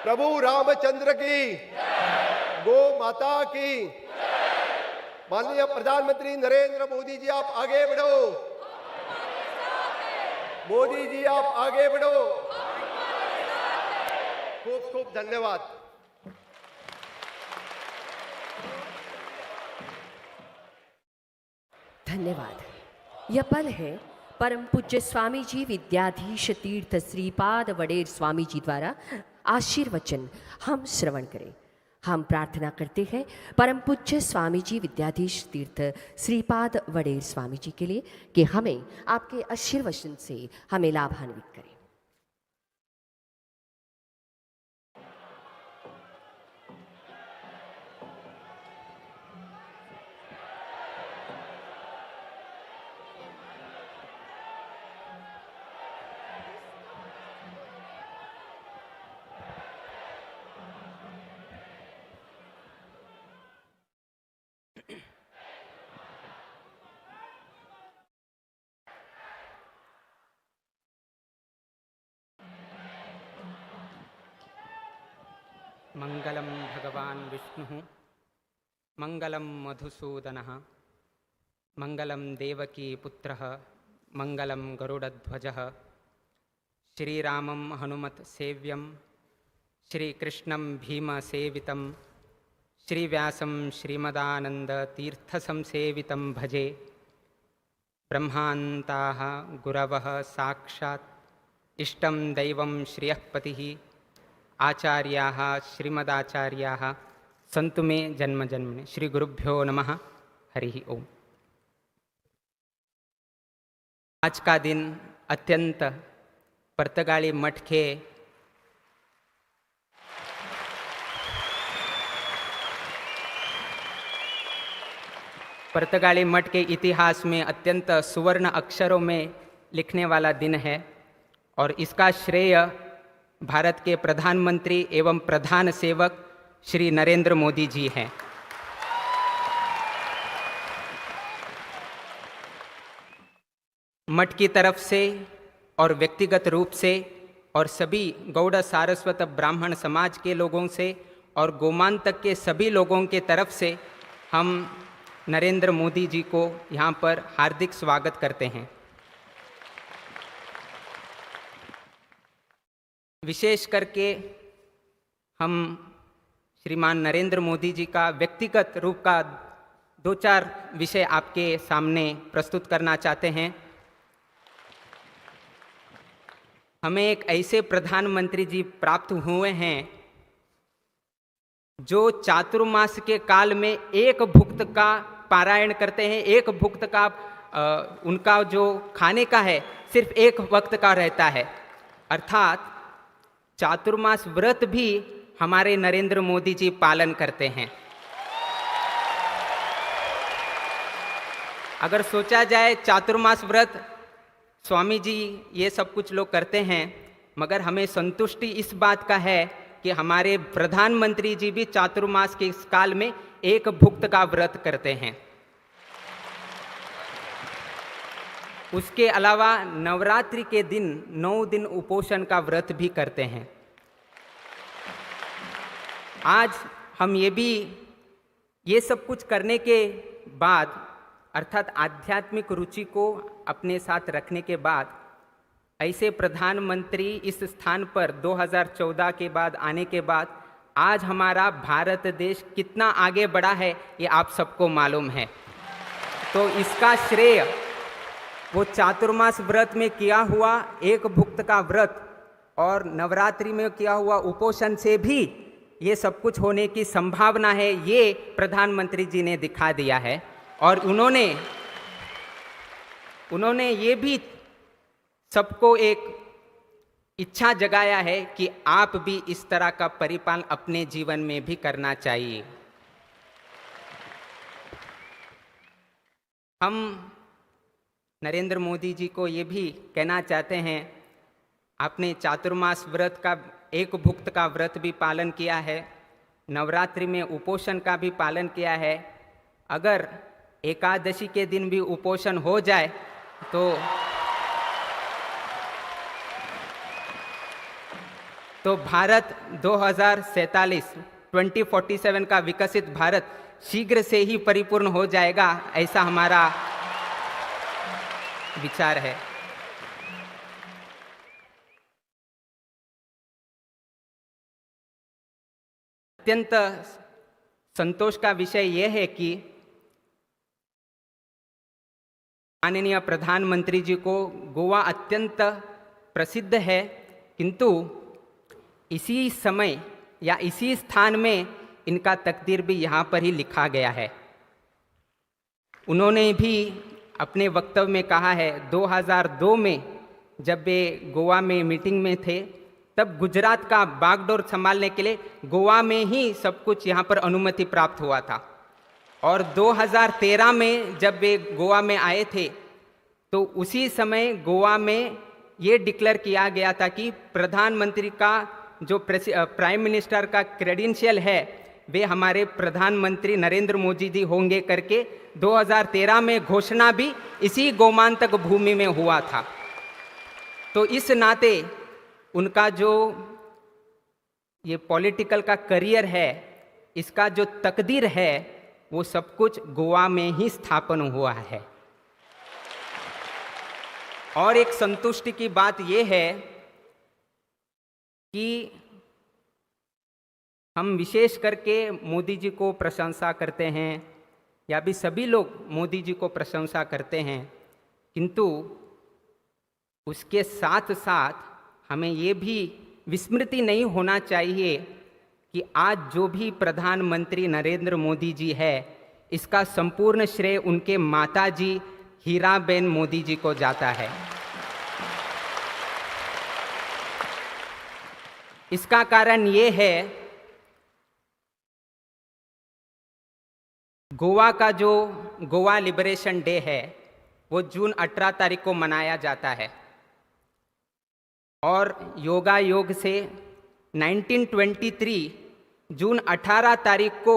प्रभु रामचंद्र की, गो माता की. माननीय प्रधानमंत्री नरेंद्र मोदी जी आप आगे बढ़ो. मोदी जी आप आगे बढ़ो. खूब खूब धन्यवाद. धन्यवाद. यह पल है परम पूज्य स्वामी जी विद्याधीश तीर्थ श्रीपाद वडेर स्वामी जी द्वारा आशीर्वचन हम श्रवण करें. हम प्रार्थना करते हैं परम पूज्य स्वामी जी विद्याधीश तीर्थ श्रीपाद वडेर स्वामी जी के लिए कि हमें आपके आशीर्वचन से हमें लाभान्वित करें. मंगलम भगवान विष्णु मंगलम मधुसूदनः मंगलम देवकी पुत्रः मंगलम गरुडध्वजः श्रीरामं हनुमत सेव्यं श्रीकृष्णं भीमसेवितं श्रीव्यासं श्रीमदानन्दतीर्थसंसेवितं भजे. ब्रह्मान्ताः गुरवः साक्षात् इष्टं दैवं श्रियःपतिः आचार्याः श्रीमदाचार्याः सन्तु मे जन्मजन्मनि. श्री गुरुभ्यो नमः. हरि ओम। आज का दिन अत्यंत पर्तगाली मठ के इतिहास में अत्यंत सुवर्ण अक्षरों में लिखने वाला दिन है और इसका श्रेय भारत के प्रधानमंत्री एवं प्रधान सेवक श्री नरेंद्र मोदी जी हैं। मठ की तरफ से और व्यक्तिगत रूप से और सभी गौड़ सारस्वत ब्राह्मण समाज के लोगों से और गोमांतक के सभी लोगों के तरफ से हम नरेंद्र मोदी जी को यहाँ पर हार्दिक स्वागत करते हैं। विशेष करके हम श्रीमान नरेंद्र मोदी जी का व्यक्तिगत रूप का 2-4 विषय आपके सामने प्रस्तुत करना चाहते हैं। हमें एक ऐसे प्रधानमंत्री जी प्राप्त हुए हैं जो चातुर्मास के काल में एक भुक्त का पारायण करते हैं। एक भुक्त का उनका जो खाने का है सिर्फ एक वक्त का रहता है, अर्थात चातुर्मास व्रत भी हमारे नरेंद्र मोदी जी पालन करते हैं। अगर सोचा जाए चातुर्मास व्रत स्वामी जी ये सब कुछ लोग करते हैं, मगर हमें संतुष्टि इस बात का है कि हमारे प्रधानमंत्री जी भी चातुर्मास के इस काल में एक भुक्त का व्रत करते हैं। उसके अलावा नवरात्रि के दिन 9 दिन उपोषण का व्रत भी करते हैं। आज हम ये सब कुछ करने के बाद, अर्थात आध्यात्मिक रुचि को अपने साथ रखने के बाद, ऐसे प्रधानमंत्री इस स्थान पर 2014 के बाद आने के बाद आज हमारा भारत देश कितना आगे बढ़ा है ये आप सबको मालूम है। तो इसका श्रेय वो चातुर्मास व्रत में किया हुआ एक भुक्त का व्रत और नवरात्रि में किया हुआ उपोषण से भी ये सब कुछ होने की संभावना है, ये प्रधानमंत्री जी ने दिखा दिया है। और उन्होंने ये भी सबको एक इच्छा जगाया है कि आप भी इस तरह का परिपालन अपने जीवन में भी करना चाहिए। हम नरेंद्र मोदी जी को ये भी कहना चाहते हैं, आपने चातुर्मास व्रत का एक भुक्त का व्रत भी पालन किया है, नवरात्रि में उपोषण का भी पालन किया है। अगर एकादशी के दिन भी उपोषण हो जाए तो भारत 2047 का विकसित भारत शीघ्र से ही परिपूर्ण हो जाएगा, ऐसा हमारा विचार है। अत्यंत संतोष का विषय यह है कि माननीय प्रधानमंत्री जी को गोवा अत्यंत प्रसिद्ध है, किंतु इसी समय या इसी स्थान में इनका तकदीर भी यहाँ पर ही लिखा गया है। उन्होंने भी अपने वक्तव्य में कहा है, 2002 में जब वे गोवा में मीटिंग में थे तब गुजरात का बागडोर संभालने के लिए गोवा में ही सब कुछ यहाँ पर अनुमति प्राप्त हुआ था। और 2013 में जब वे गोवा में आए थे तो उसी समय गोवा में ये डिक्लेयर किया गया था कि प्रधानमंत्री का जो प्राइम मिनिस्टर का क्रेडेंशियल है वे हमारे प्रधानमंत्री नरेंद्र मोदी जी होंगे करके 2013 में घोषणा भी इसी गोमांतक भूमि में हुआ था। तो इस नाते उनका जो ये पॉलिटिकल का करियर है, इसका जो तकदीर है, वो सब कुछ गोवा में ही स्थापन हुआ है। और एक संतुष्टि की बात ये है कि हम विशेष करके मोदी जी को प्रशंसा करते हैं या भी सभी लोग मोदी जी को प्रशंसा करते हैं, किंतु उसके साथ साथ हमें ये भी विस्मृति नहीं होना चाहिए कि आज जो भी प्रधानमंत्री नरेंद्र मोदी जी है, इसका संपूर्ण श्रेय उनके माताजी हीराबेन मोदी जी को जाता है। इसका कारण ये है, गोवा का जो गोवा लिबरेशन डे है वो जून 18 तारीख को मनाया जाता है और योगा योग से 1923 जून 18 तारीख को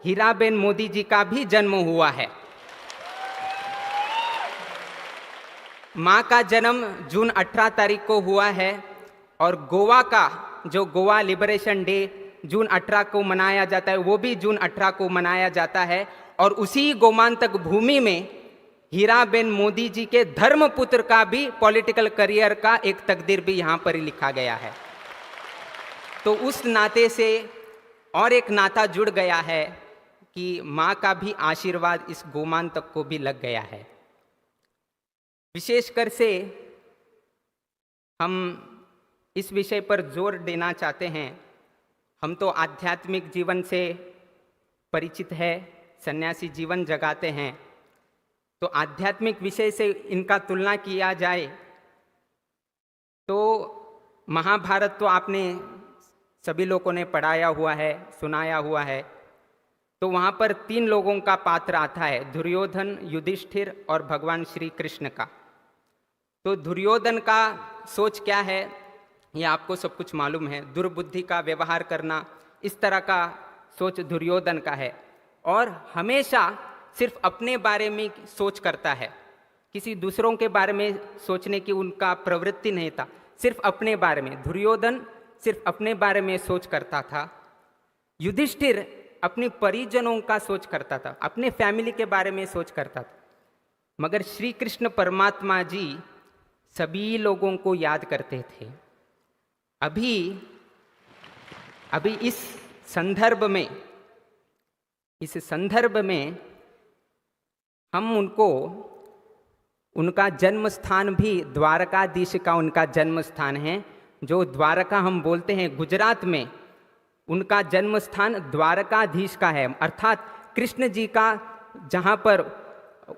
हीराबेन मोदी जी का भी जन्म हुआ है। माँ का जन्म जून 18 तारीख को हुआ है और गोवा का जो गोवा लिबरेशन डे जून 18 को मनाया जाता है वो भी जून 18 को मनाया जाता है। और उसी गोमांतक भूमि में हीराबेन मोदी जी के धर्मपुत्र का भी पॉलिटिकल करियर का एक तकदीर भी यहाँ पर ही लिखा गया है। तो उस नाते से और एक नाता जुड़ गया है कि माँ का भी आशीर्वाद इस गोमांतक को भी लग गया है। विशेषकर से हम इस विषय पर जोर देना चाहते हैं। हम तो आध्यात्मिक जीवन से परिचित है, सन्यासी जीवन जगाते हैं, तो आध्यात्मिक विषय से इनका तुलना किया जाए तो महाभारत तो आपने सभी लोगों ने पढ़ाया हुआ है, सुनाया हुआ है। तो वहाँ पर 3 लोगों का पात्र आता है, दुर्योधन, युधिष्ठिर और भगवान श्री कृष्ण का। तो दुर्योधन का सोच क्या है ये आपको सब कुछ मालूम है, दुर्बुद्धि का व्यवहार करना, इस तरह का सोच दुर्योधन का है और हमेशा सिर्फ अपने बारे में सोच करता है, किसी दूसरों के बारे में सोचने की उनका प्रवृत्ति नहीं था, सिर्फ अपने बारे में। दुर्योधन सिर्फ अपने बारे में सोच करता था, युधिष्ठिर अपने परिजनों का सोच करता था, अपने फैमिली के बारे में सोच करता था। मगर श्री कृष्ण परमात्मा जी सभी लोगों को याद करते थे। अभी इस संदर्भ में हम उनको, उनका जन्म स्थान भी द्वारकाधीश का उनका जन्म स्थान है। जो द्वारका हम बोलते हैं गुजरात में, उनका जन्म स्थान द्वारकाधीश का है, अर्थात कृष्ण जी का जहाँ पर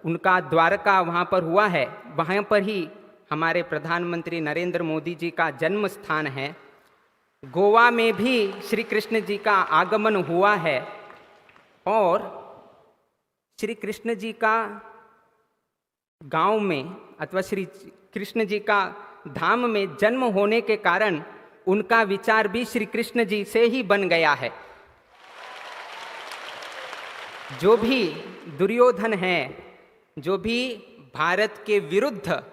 उनका द्वारका वहाँ पर हुआ है, वहाँ पर ही हमारे प्रधानमंत्री नरेंद्र मोदी जी का जन्म स्थान है। गोवा में भी श्री कृष्ण जी का आगमन हुआ है और श्री कृष्ण जी का गांव में अथवा श्री कृष्ण जी का धाम में जन्म होने के कारण उनका विचार भी श्री कृष्ण जी से ही बन गया है। जो भी दुर्योधन है, जो भी भारत के विरुद्ध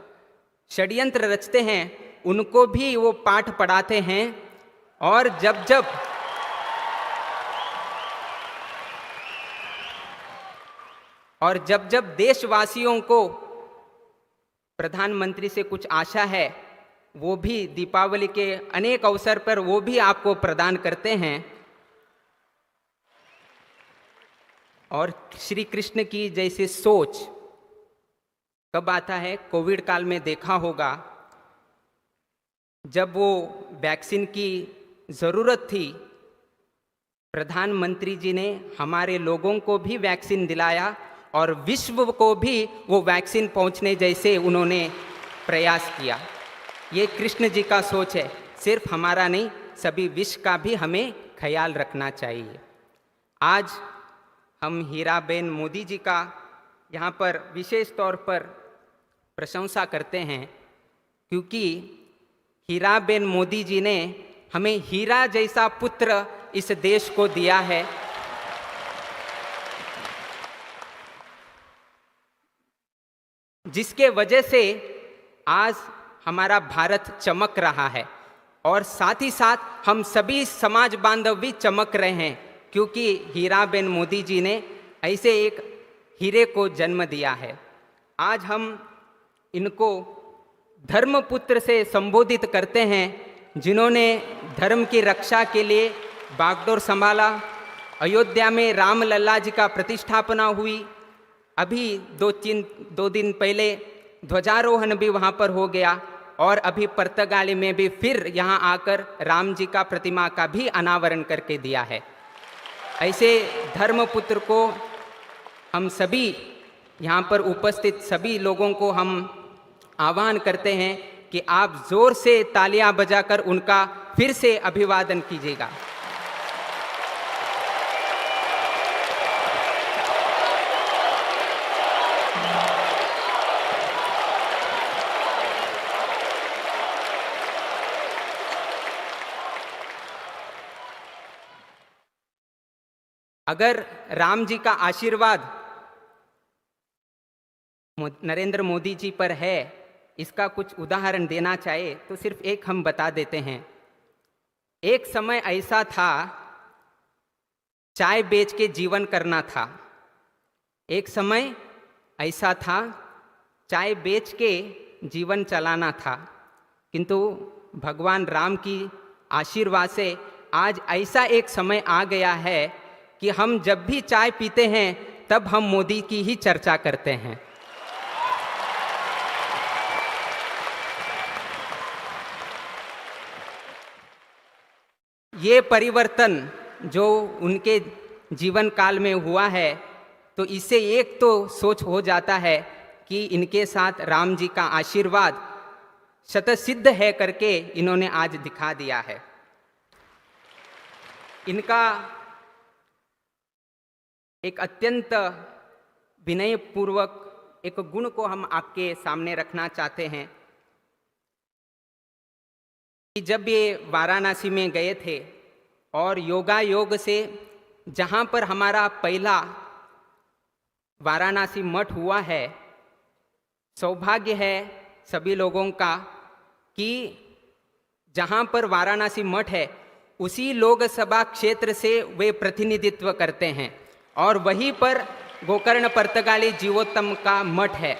षड्यंत्र रचते हैं, उनको भी वो पाठ पढ़ाते हैं और जब जब देशवासियों को प्रधानमंत्री से कुछ आशा है, वो भी दीपावली के अनेक अवसर पर वो भी आपको प्रदान करते हैं। और श्री कृष्ण की जैसे सोच कब आता है? कोविड काल में देखा होगा, जब वो वैक्सीन की ज़रूरत थी, प्रधानमंत्री जी ने हमारे लोगों को भी वैक्सीन दिलाया और विश्व को भी वो वैक्सीन पहुंचने जैसे उन्होंने प्रयास किया। ये कृष्ण जी का सोच है, सिर्फ हमारा नहीं, सभी विश्व का भी हमें ख्याल रखना चाहिए। आज हम हीराबेन मोदी जी का यहाँ पर विशेष तौर पर प्रशंसा करते हैं, क्योंकि हीराबेन मोदी जी ने हमें हीरा जैसा पुत्र इस देश को दिया है। जिसके वजह से आज हमारा भारत चमक रहा है और साथ ही साथ हम सभी समाज बांधव भी चमक रहे हैं, क्योंकि हीराबेन मोदी जी ने ऐसे एक हीरे को जन्म दिया है। आज हम इनको धर्मपुत्र से संबोधित करते हैं, जिन्होंने धर्म की रक्षा के लिए बागडोर संभाला। अयोध्या में राम लल्ला जी का प्रतिष्ठापना हुई। अभी दो दिन पहले ध्वजारोहण भी वहाँ पर हो गया और अभी पुर्तगाली में भी फिर यहाँ आकर राम जी का प्रतिमा का भी अनावरण करके दिया है। ऐसे धर्मपुत्र को हम सभी यहाँ पर उपस्थित सभी लोगों को हम आह्वान करते हैं कि आप जोर से तालियां बजाकर उनका फिर से अभिवादन कीजिएगा। अगर राम जी का आशीर्वाद नरेंद्र मोदी जी पर है, इसका कुछ उदाहरण देना चाहे तो सिर्फ एक हम बता देते हैं। एक समय ऐसा था, चाय बेच के जीवन करना था। एक समय ऐसा था, चाय बेच के जीवन चलाना था, किंतु भगवान राम की आशीर्वाद से आज ऐसा एक समय आ गया है कि हम जब भी चाय पीते हैं तब हम मोदी की ही चर्चा करते हैं। ये परिवर्तन जो उनके जीवन काल में हुआ है, तो इससे एक तो सोच हो जाता है कि इनके साथ राम जी का आशीर्वाद शतसिद्ध है करके इन्होंने आज दिखा दिया है। इनका एक अत्यंत विनयपूर्वक एक गुण को हम आपके सामने रखना चाहते हैं कि जब ये वाराणसी में गए थे और योगा योग से जहाँ पर हमारा पहला वाराणसी मठ हुआ है, सौभाग्य है सभी लोगों का कि जहाँ पर वाराणसी मठ है उसी लोकसभा क्षेत्र से वे प्रतिनिधित्व करते हैं और वहीं पर गोकर्ण पर्तगाली जीवोत्तम का मठ है।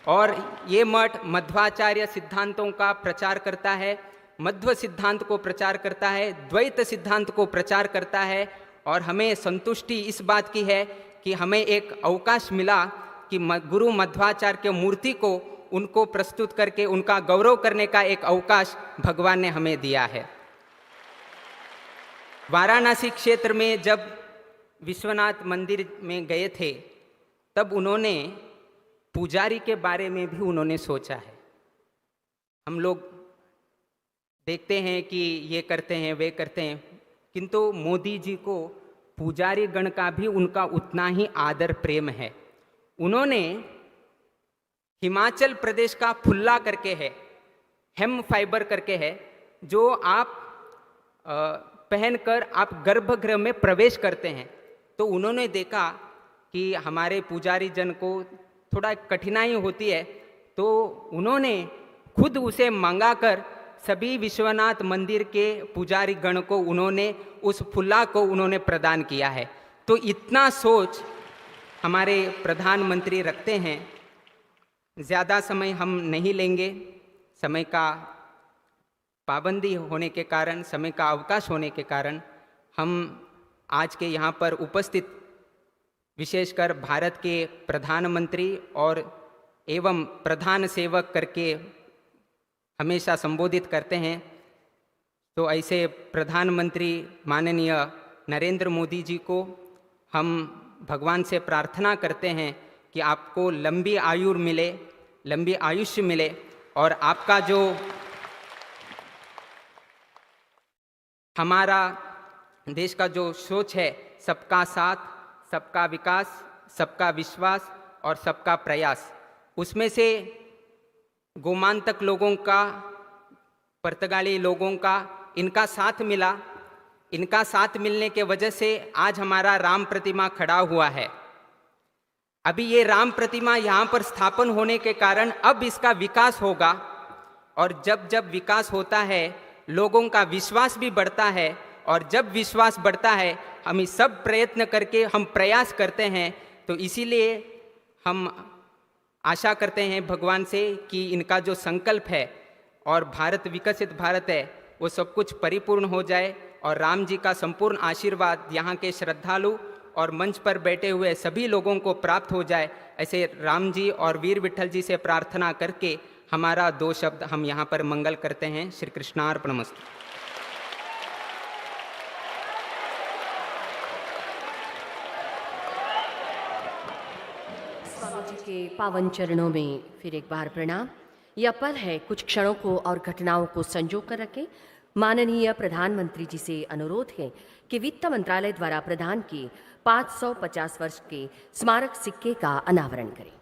और ये मठ मध्वाचार्य सिद्धांतों का प्रचार करता है, मध्व सिद्धांत को प्रचार करता है, द्वैत सिद्धांत को प्रचार करता है। और हमें संतुष्टि इस बात की है कि हमें एक अवकाश मिला कि गुरु मध्वाचार्य के मूर्ति को उनको प्रस्तुत करके उनका गौरव करने का एक अवकाश भगवान ने हमें दिया है। वाराणसी क्षेत्र में जब विश्वनाथ मंदिर में गए थे तब उन्होंने पुजारी के बारे में भी उन्होंने सोचा है। हम लोग देखते हैं कि ये करते हैं वे करते हैं, किंतु मोदी जी को पुजारी गण का भी उनका उतना ही आदर प्रेम है। उन्होंने हिमाचल प्रदेश का फुल्ला करके है, हेम फाइबर करके है, जो आप पहनकर आप गर्भगृह में प्रवेश करते हैं। तो उन्होंने देखा कि हमारे पुजारी जन को थोड़ा कठिनाई होती है, तो उन्होंने खुद उसे मंगाकर सभी विश्वनाथ मंदिर के पुजारी गण को उन्होंने उस फुल्ला को उन्होंने प्रदान किया है। तो इतना सोच हमारे प्रधानमंत्री रखते हैं। ज़्यादा समय हम नहीं लेंगे, समय का पाबंदी होने के कारण, समय का अवकाश होने के कारण हम आज के यहाँ पर उपस्थित विशेषकर भारत के प्रधानमंत्री और एवं प्रधान सेवक करके हमेशा संबोधित करते हैं, तो ऐसे प्रधानमंत्री माननीय नरेंद्र मोदी जी को हम भगवान से प्रार्थना करते हैं कि आपको लंबी आयु मिले, लंबी आयुष्य मिले और आपका जो हमारा देश का जो सोच है, सबका साथ, सबका विकास, सबका विश्वास और सबका प्रयास, उसमें से गोमांतक लोगों का, पर्तगाली लोगों का इनका साथ मिला। इनका साथ मिलने के वजह से आज हमारा राम प्रतिमा खड़ा हुआ है। अभी ये राम प्रतिमा यहाँ पर स्थापन होने के कारण अब इसका विकास होगा, और जब जब विकास होता है लोगों का विश्वास भी बढ़ता है, और जब विश्वास बढ़ता है हम इस सब प्रयत्न करके हम प्रयास करते हैं। तो इसीलिए हम आशा करते हैं भगवान से कि इनका जो संकल्प है और भारत विकसित भारत है वो सब कुछ परिपूर्ण हो जाए और राम जी का संपूर्ण आशीर्वाद यहाँ के श्रद्धालु और मंच पर बैठे हुए सभी लोगों को प्राप्त हो जाए। ऐसे राम जी और वीर विठल जी से प्रार्थना करके हमारा 2 शब्द हम यहाँ पर मंगल करते हैं। श्री कृष्णार्पणमस्तु। के पावन चरणों में फिर एक बार प्रणाम। यह पल है कुछ क्षणों को और घटनाओं को संजो कर रखें। माननीय प्रधानमंत्री जी से अनुरोध है कि वित्त मंत्रालय द्वारा प्रदान किए 550 वर्ष के स्मारक सिक्के का अनावरण करें।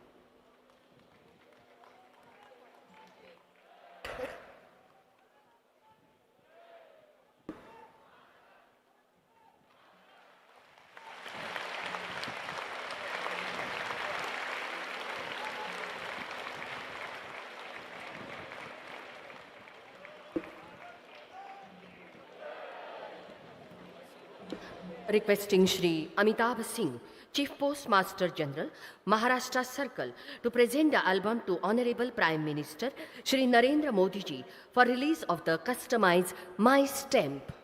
Requesting Shri Amitabh Singh, Chief Postmaster General, Maharashtra Circle, to present the album to Honorable Prime Minister Shri Narendra Modi ji for release of the customized My Stamp.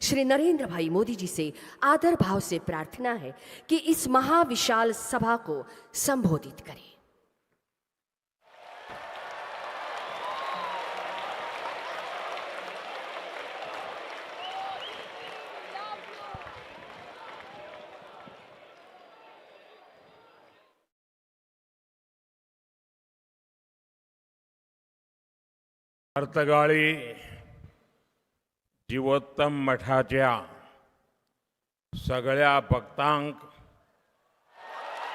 Shri Narendra भाई मोदी जी से आदर भाव से प्रार्थना है कि इस महाविशाल सभा को संबोधित करें। पर्तगाळी जीवोत्तम मठाच्या सगळ्या भक्तांक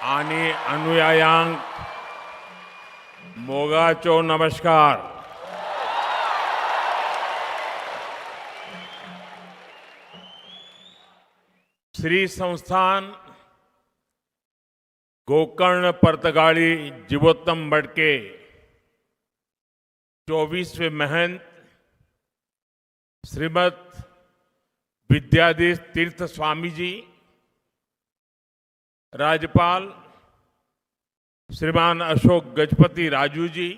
आणि अनुयायांक मोगाचो नमस्कार। श्री संस्थान गोकर्ण पर्तगाळी जीवोत्तम मठ के 24वें महंत श्रीमद विद्याधीश तीर्थ स्वामी जी, राज्यपाल श्रीमान अशोक गजपति राजू जी,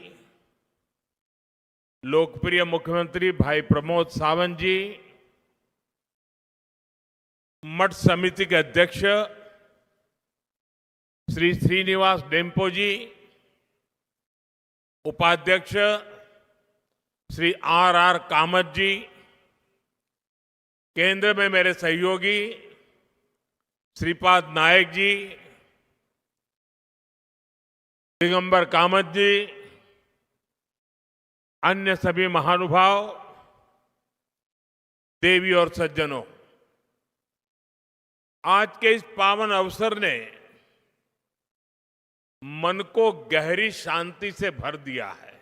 लोकप्रिय मुख्यमंत्री भाई प्रमोद सावंत जी, मठ समिति के अध्यक्ष श्री श्रीनिवास डेम्पो जी, उपाध्यक्ष श्री आर कामत जी, केंद्र में मेरे सहयोगी श्रीपाद नायक जी, दिगंबर कामत जी, अन्य सभी महानुभाव, देवी और सज्जनों, आज के इस पावन अवसर ने मन को गहरी शांति से भर दिया है।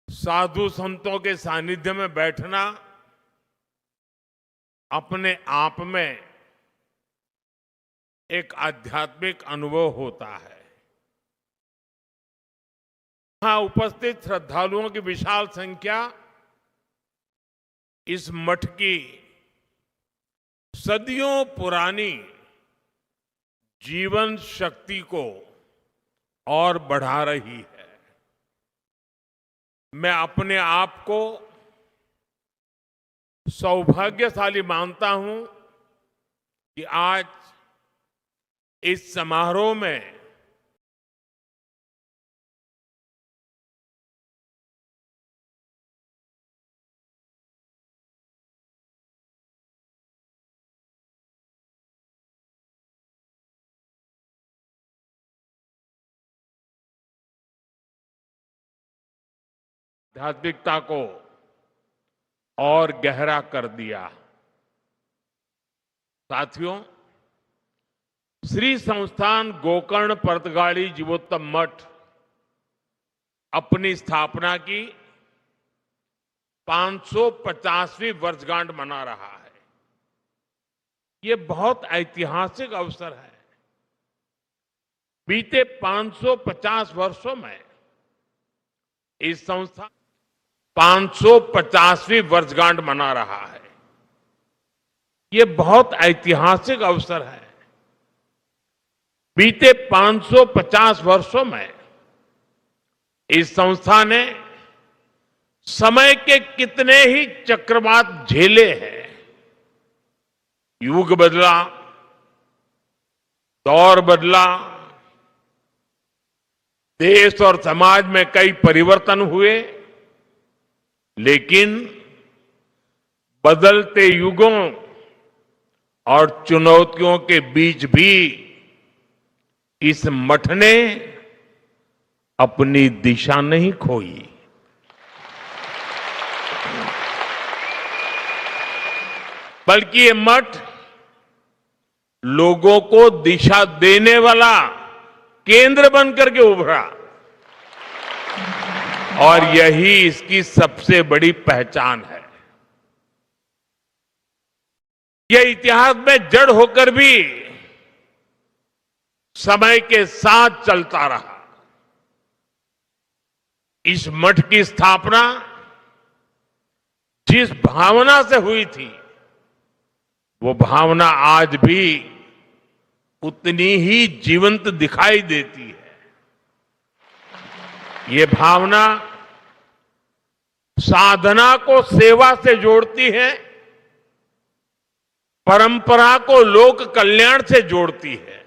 साधु संतों के सानिध्य में बैठना अपने आप में एक आध्यात्मिक अनुभव होता है। यहां उपस्थित श्रद्धालुओं की विशाल संख्या इस मठ की सदियों पुरानी जीवन शक्ति को और बढ़ा रही है। मैं अपने आप को सौभाग्यशाली मानता हूं कि आज इस समारोह में आध्यात्मिकता को और गहरा कर दिया। साथियों, श्री संस्थान गोकर्ण पर्तगाली जीवोत्तम मठ अपनी स्थापना की 550वीं वर्षगांठ मना रहा है। ये बहुत ऐतिहासिक अवसर है। बीते 550 वर्षों में इस संस्था 550वीं वर्षगांठ मना रहा है। ये बहुत ऐतिहासिक अवसर है। बीते 550 वर्षों में इस संस्था ने समय के कितने ही चक्रवात झेले हैं। युग बदला, दौर बदला, देश और समाज में कई परिवर्तन हुए, लेकिन बदलते युगों और चुनौतियों के बीच भी इस मठ ने अपनी दिशा नहीं खोई। बल्कि ये मठ लोगों को दिशा देने वाला केंद्र बनकर के उभरा और यही इसकी सबसे बड़ी पहचान है। यह इतिहास में जड़ होकर भी समय के साथ चलता रहा। इस मठ की स्थापना जिस भावना से हुई थी, वो भावना आज भी उतनी ही जीवंत दिखाई देती है। ये भावना साधना को सेवा से जोड़ती है, परंपरा को लोक कल्याण से जोड़ती है।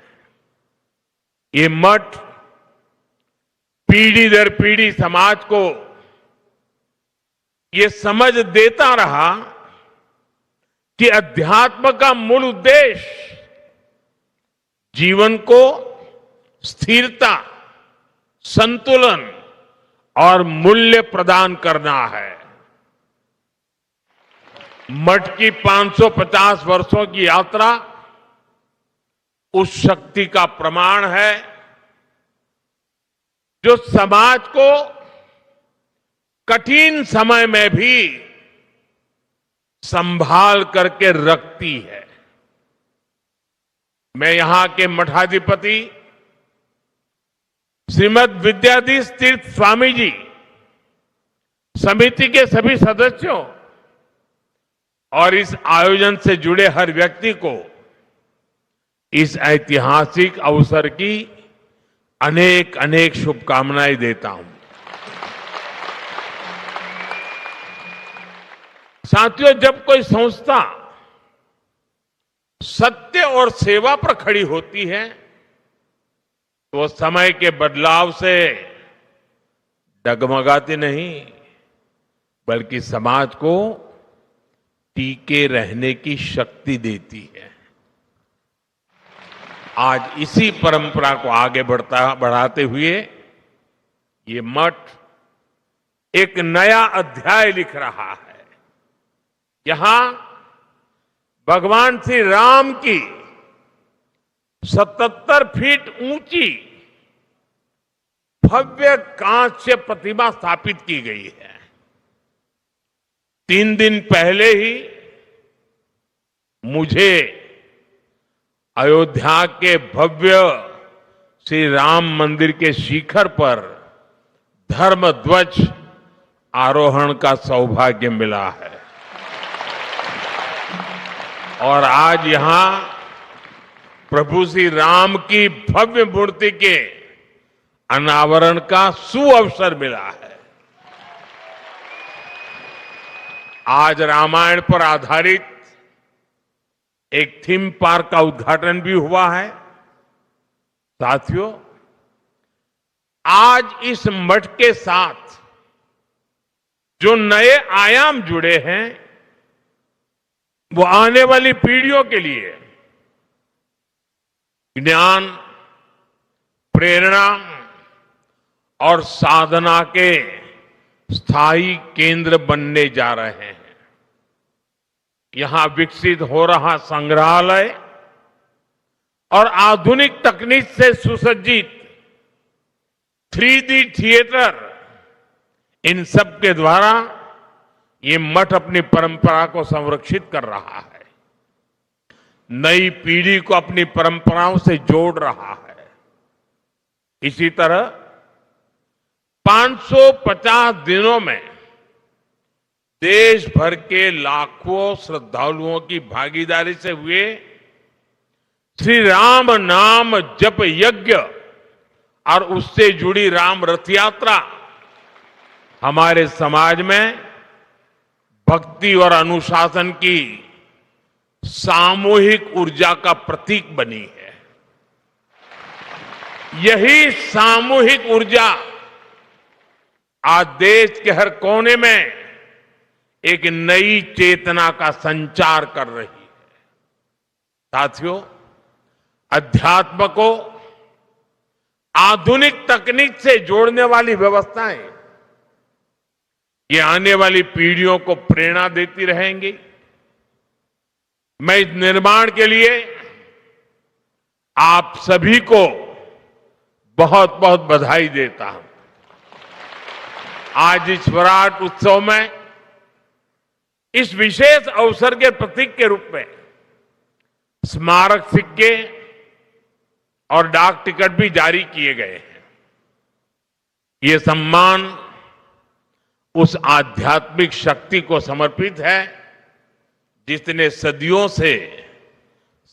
ये मठ पीढ़ी दर पीढ़ी समाज को ये समझ देता रहा कि अध्यात्म का मूल उद्देश्य जीवन को स्थिरता, संतुलन और मूल्य प्रदान करना है। मठ की 550 वर्षों की यात्रा उस शक्ति का प्रमाण है जो समाज को कठिन समय में भी संभाल करके रखती है। मैं यहां के मठाधिपति श्रीमद विद्याधीश तीर्थ स्वामी जी, समिति के सभी सदस्यों और इस आयोजन से जुड़े हर व्यक्ति को इस ऐतिहासिक अवसर की अनेक अनेक शुभकामनाएं देता हूं। साथियों, जब कोई संस्था सत्य और सेवा पर खड़ी होती है तो वो समय के बदलाव से डगमगाती नहीं, बल्कि समाज को टीके रहने की शक्ति देती है। आज इसी परंपरा को आगे बढ़ाते हुए ये मठ एक नया अध्याय लिख रहा है। यहां भगवान श्री राम की 77 फीट ऊंची भव्य कांस्य प्रतिमा स्थापित की गई है। 3 दिन पहले ही मुझे अयोध्या के भव्य श्री राम मंदिर के शिखर पर धर्म ध्वज आरोहण का सौभाग्य मिला है और आज यहां प्रभु श्री राम की भव्य मूर्ति के अनावरण का सुअवसर मिला है। आज रामायण पर आधारित एक थीम पार्क का उद्घाटन भी हुआ है। साथियों, आज इस मठ के साथ जो नए आयाम जुड़े हैं वो आने वाली पीढ़ियों के लिए ज्ञान, प्रेरणा और साधना के स्थायी केंद्र बनने जा रहे हैं। यहां विकसित हो रहा संग्रहालय और आधुनिक तकनीक से सुसज्जित 3D थिएटर, इन सब के द्वारा ये मठ अपनी परंपरा को संरक्षित कर रहा है, नई पीढ़ी को अपनी परंपराओं से जोड़ रहा है। इसी तरह 550 दिनों में देश भर के लाखों श्रद्धालुओं की भागीदारी से हुए श्री राम नाम जप यज्ञ और उससे जुड़ी राम रथ यात्रा हमारे समाज में भक्ति और अनुशासन की सामूहिक ऊर्जा का प्रतीक बनी है। यही सामूहिक ऊर्जा आज देश के हर कोने में एक नई चेतना का संचार कर रही है। साथियों, अध्यात्म को आधुनिक तकनीक से जोड़ने वाली व्यवस्थाएं ये आने वाली पीढ़ियों को प्रेरणा देती रहेंगी। मैं इस निर्माण के लिए आप सभी को बहुत बहुत बधाई देता हूं। आज इस विराट उत्सव में इस विशेष अवसर के प्रतीक के रूप में स्मारक सिक्के और डाक टिकट भी जारी किए गए हैं। ये सम्मान उस आध्यात्मिक शक्ति को समर्पित है जिसने सदियों से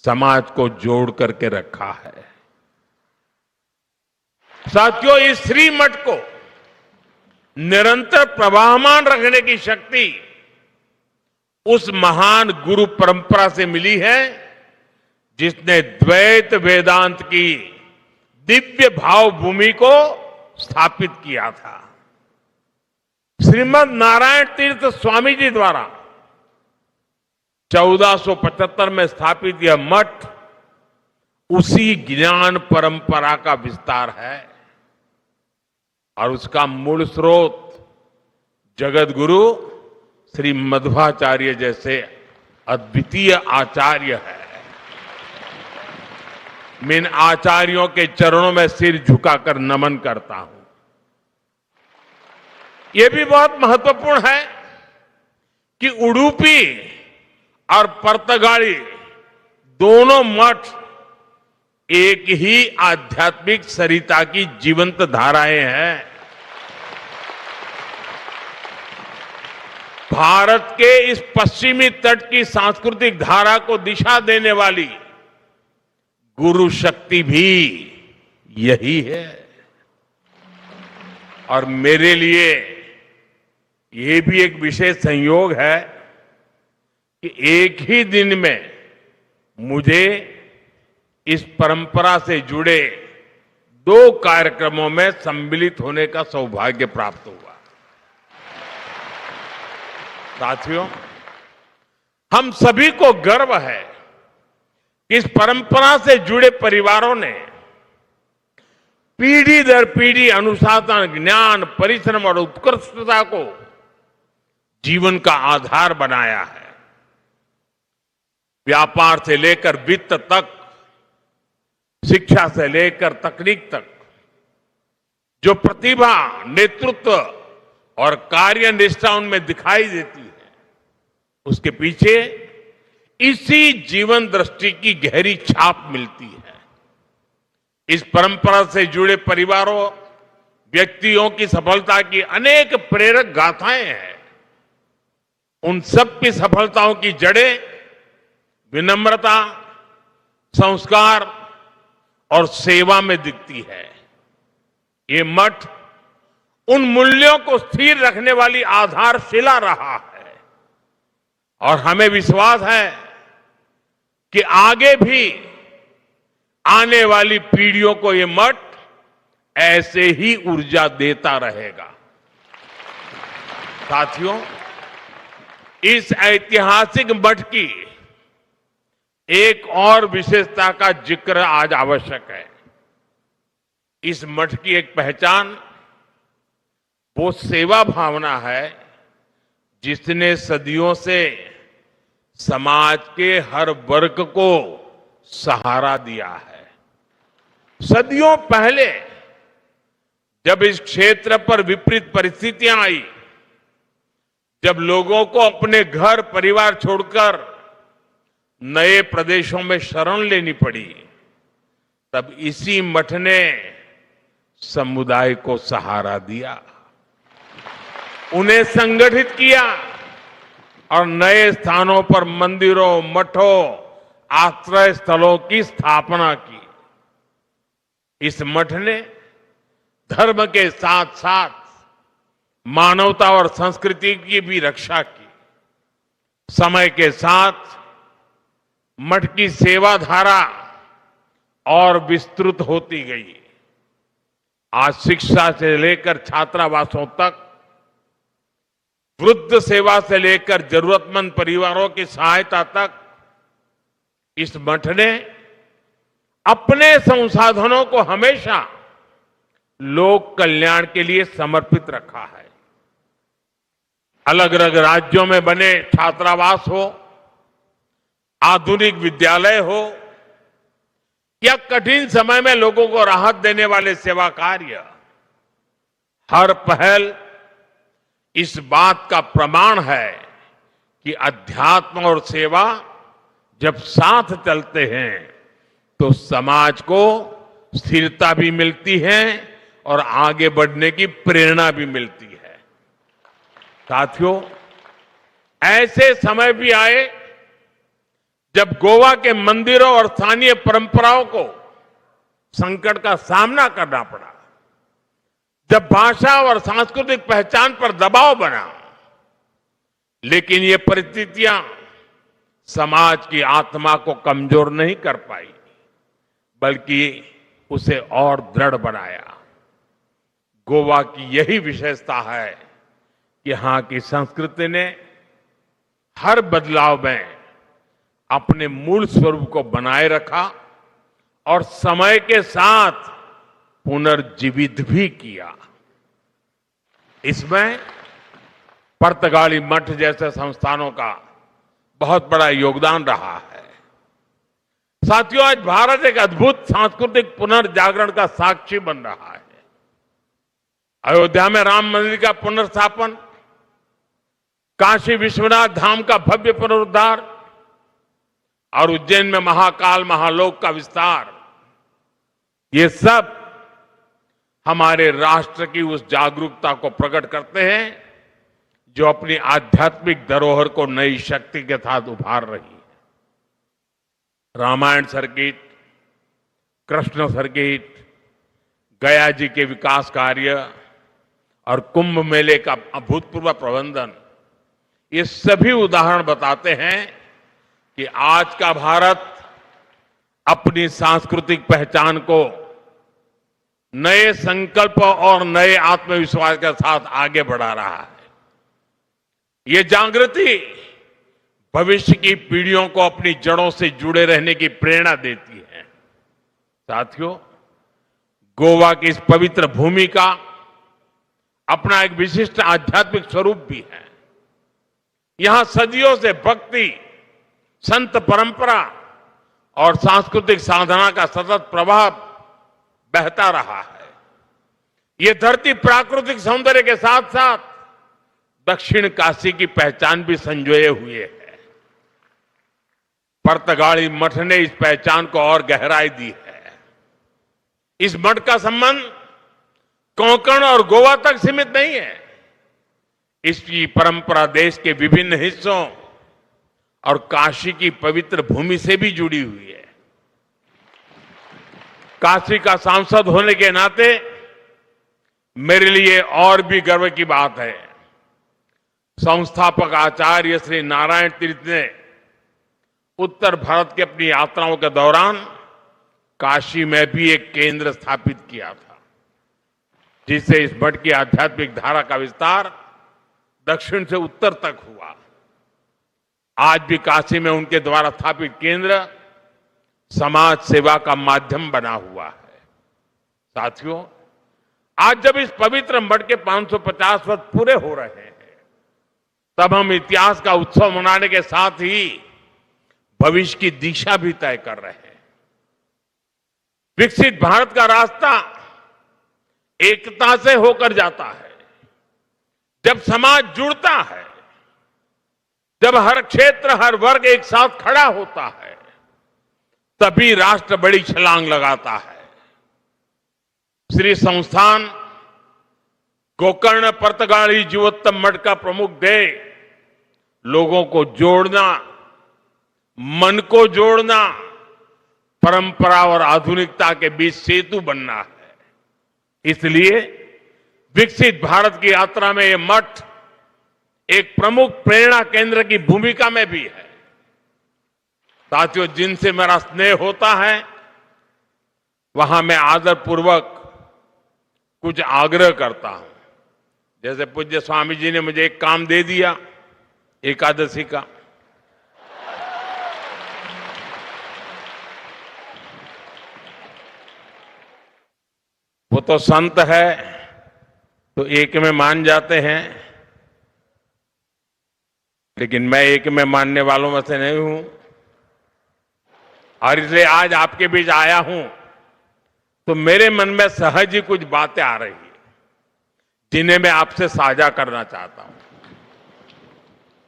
समाज को जोड़ करके रखा है। साथियों, इस श्री मठ को निरंतर प्रवाहमान रखने की शक्ति उस महान गुरु परंपरा से मिली है जिसने द्वैत वेदांत की दिव्य भाव भूमि को स्थापित किया था। श्रीमद नारायण तीर्थ स्वामी जी द्वारा 1475 में स्थापित यह मठ उसी ज्ञान परंपरा का विस्तार है और उसका मूल स्रोत जगत गुरु श्री मध्वाचार्य जैसे अद्वितीय आचार्य है। मैं इन आचार्यों के चरणों में सिर झुकाकर नमन करता हूं। यह भी बहुत महत्वपूर्ण है कि उडुपी और पर्तगाली दोनों मठ एक ही आध्यात्मिक सरिता की जीवंत धाराएं हैं। भारत के इस पश्चिमी तट की सांस्कृतिक धारा को दिशा देने वाली गुरु शक्ति भी यही है। और मेरे लिए ये भी एक विशेष संयोग है कि एक ही दिन में मुझे इस परंपरा से जुड़े 2 कार्यक्रमों में सम्मिलित होने का सौभाग्य प्राप्त हुआ। साथियों, हम सभी को गर्व है कि इस परंपरा से जुड़े परिवारों ने पीढ़ी दर पीढ़ी अनुशासन, ज्ञान, परिश्रम और उत्कृष्टता को जीवन का आधार बनाया है। व्यापार से लेकर वित्त तक, शिक्षा से लेकर तकनीक तक जो प्रतिभा, नेतृत्व और कार्यनिष्ठा उनमें दिखाई देती है, उसके पीछे इसी जीवन दृष्टि की गहरी छाप मिलती है। इस परंपरा से जुड़े परिवारों, व्यक्तियों की सफलता की अनेक प्रेरक गाथाएं हैं। उन सब की सफलताओं की जड़ें विनम्रता, संस्कार और सेवा में दिखती है। ये मठ उन मूल्यों को स्थिर रखने वाली आधारशिला रहा है और हमें विश्वास है कि आगे भी आने वाली पीढ़ियों को ये मठ ऐसे ही ऊर्जा देता रहेगा। साथियों, इस ऐतिहासिक मठ की एक और विशेषता का जिक्र आज आवश्यक है। इस मठ की एक पहचान वो सेवा भावना है जिसने सदियों से समाज के हर वर्ग को सहारा दिया है। सदियों पहले जब इस क्षेत्र पर विपरीत परिस्थितियां आई, जब लोगों को अपने घर परिवार छोड़कर नए प्रदेशों में शरण लेनी पड़ी, तब इसी मठ ने समुदाय को सहारा दिया, उन्हें संगठित किया और नए स्थानों पर मंदिरों, मठों, आश्रय स्थलों की स्थापना की। इस मठ ने धर्म के साथ साथ मानवता और संस्कृति की भी रक्षा की। समय के साथ मठ की सेवा धारा और विस्तृत होती गई। आज शिक्षा से लेकर छात्रावासों तक, वृद्ध सेवा से लेकर जरूरतमंद परिवारों की सहायता तक इस मठ ने अपने संसाधनों को हमेशा लोक कल्याण के लिए समर्पित रखा है। अलग अलग राज्यों में बने छात्रावास हो, आधुनिक विद्यालय हो या कठिन समय में लोगों को राहत देने वाले सेवा कार्य, हर पहल इस बात का प्रमाण है कि अध्यात्म और सेवा जब साथ चलते हैं तो समाज को स्थिरता भी मिलती है और आगे बढ़ने की प्रेरणा भी मिलती है। साथियों, ऐसे समय भी आए जब गोवा के मंदिरों और स्थानीय परंपराओं को संकट का सामना करना पड़ा, जब भाषा और सांस्कृतिक पहचान पर दबाव बना, लेकिन ये परिस्थितियां समाज की आत्मा को कमजोर नहीं कर पाई, बल्कि उसे और दृढ़ बनाया। गोवा की यही विशेषता है कि यहां की संस्कृति ने हर बदलाव में अपने मूल स्वरूप को बनाए रखा और समय के साथ पुनर्जीवित भी किया। इसमें पुर्तगाली मठ जैसे संस्थानों का बहुत बड़ा योगदान रहा है। साथियों, आज भारत एक अद्भुत सांस्कृतिक पुनर्जागरण का साक्षी बन रहा है। अयोध्या में राम मंदिर का पुनर्स्थापन, काशी विश्वनाथ धाम का भव्य पुनरुद्धार और उज्जैन में महाकाल महालोक का विस्तार, ये सब हमारे राष्ट्र की उस जागरूकता को प्रकट करते हैं जो अपनी आध्यात्मिक धरोहर को नई शक्ति के साथ उभार रही है। रामायण सर्किट, कृष्ण सर्किट, गया जी के विकास कार्य और कुंभ मेले का अभूतपूर्व प्रबंधन, ये सभी उदाहरण बताते हैं कि आज का भारत अपनी सांस्कृतिक पहचान को नए संकल्प और नए आत्मविश्वास के साथ आगे बढ़ा रहा है। ये जागृति भविष्य की पीढ़ियों को अपनी जड़ों से जुड़े रहने की प्रेरणा देती है। साथियों, गोवा की इस पवित्र भूमि का अपना एक विशिष्ट आध्यात्मिक स्वरूप भी है। यहां सदियों से भक्ति, संत परंपरा और सांस्कृतिक साधना का सतत प्रवाह बहता रहा है। ये धरती प्राकृतिक सौंदर्य के साथ साथ दक्षिण काशी की पहचान भी संजोए हुए है। पुर्तगाली मठ ने इस पहचान को और गहराई दी है। इस मठ का संबंध कोंकण और गोवा तक सीमित नहीं है। इसकी परंपरा देश के विभिन्न हिस्सों और काशी की पवित्र भूमि से भी जुड़ी हुई है। काशी का सांसद होने के नाते मेरे लिए और भी गर्व की बात है। संस्थापक आचार्य श्री नारायण तीर्थ ने उत्तर भारत की अपनी यात्राओं के दौरान काशी में भी एक केंद्र स्थापित किया था, जिससे इस मठ की आध्यात्मिक धारा का विस्तार दक्षिण से उत्तर तक हुआ। आज भी काशी में उनके द्वारा स्थापित केंद्र समाज सेवा का माध्यम बना हुआ है। साथियों, आज जब इस पवित्र मठ के 550 वर्ष पूरे हो रहे हैं, तब हम इतिहास का उत्सव मनाने के साथ ही भविष्य की दिशा भी तय कर रहे हैं। विकसित भारत का रास्ता एकता से होकर जाता है। जब समाज जुड़ता है जब हर क्षेत्र, हर वर्ग एक साथ खड़ा होता है, तभी राष्ट्र बड़ी छलांग लगाता है। श्री संस्थान गोकर्ण पर्तगाली जीवोत्तम मठ का प्रमुख ध्येय लोगों को जोड़ना, मन को जोड़ना, परंपरा और आधुनिकता के बीच सेतु बनना है। इसलिए विकसित भारत की यात्रा में यह मठ एक प्रमुख प्रेरणा केंद्र की भूमिका में भी है। साथियों, जिनसे मेरा स्नेह होता है, वहां मैं आदरपूर्वक कुछ आग्रह करता हूं। जैसे पूज्य स्वामी जी ने मुझे एक काम दे दिया एकादशी का, वो तो संत है तो एक में मान जाते हैं, लेकिन मैं एक में मानने वालों में से नहीं हूं, और इसलिए आज आपके बीच आया हूं तो मेरे मन में सहज ही कुछ बातें आ रही है जिन्हें मैं आपसे साझा करना चाहता हूं।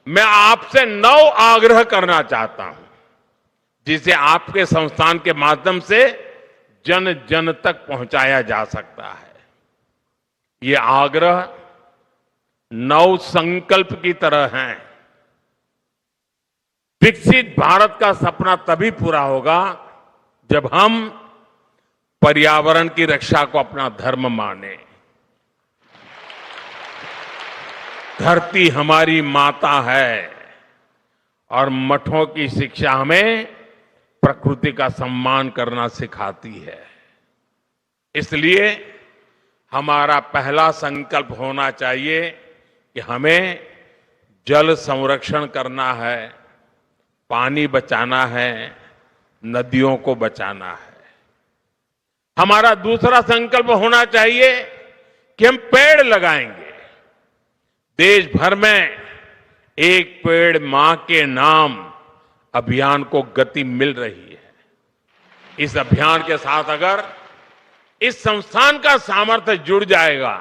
मैं आपसे 9 आग्रह करना चाहता हूं जिसे आपके संस्थान के माध्यम से जन जन तक पहुंचाया जा सकता है। ये आग्रह 9 संकल्प की तरह हैं। विकसित भारत का सपना तभी पूरा होगा जब हम पर्यावरण की रक्षा को अपना धर्म माने। धरती हमारी माता है और मठों की शिक्षा हमें प्रकृति का सम्मान करना सिखाती है। इसलिए हमारा पहला संकल्प होना चाहिए कि हमें जल संरक्षण करना है, पानी बचाना है, नदियों को बचाना है। हमारा दूसरा संकल्प होना चाहिए कि हम पेड़ लगाएंगे। देश भर में एक पेड़ मां के नाम अभियान को गति मिल रही है। इस अभियान के साथ अगर इस संस्थान का सामर्थ्य जुड़ जाएगा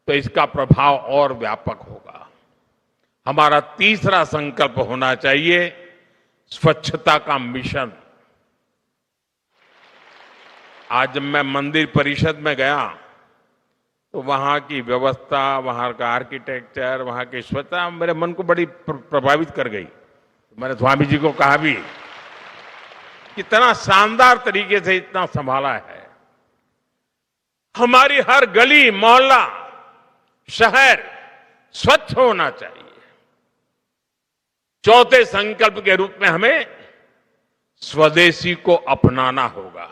तो इसका प्रभाव और व्यापक होगा। हमारा तीसरा संकल्प होना चाहिए स्वच्छता का मिशन। आज जब मैं मंदिर परिषद में गया तो वहां की व्यवस्था, वहां का आर्किटेक्चर, वहां की स्वच्छता मेरे मन को बड़ी प्रभावित कर गई। मैंने स्वामी जी को कहा भी, कितना शानदार तरीके से इतना संभाला है। हमारी हर गली, मोहल्ला, शहर स्वच्छ होना चाहिए। चौथे संकल्प के रूप में हमें स्वदेशी को अपनाना होगा।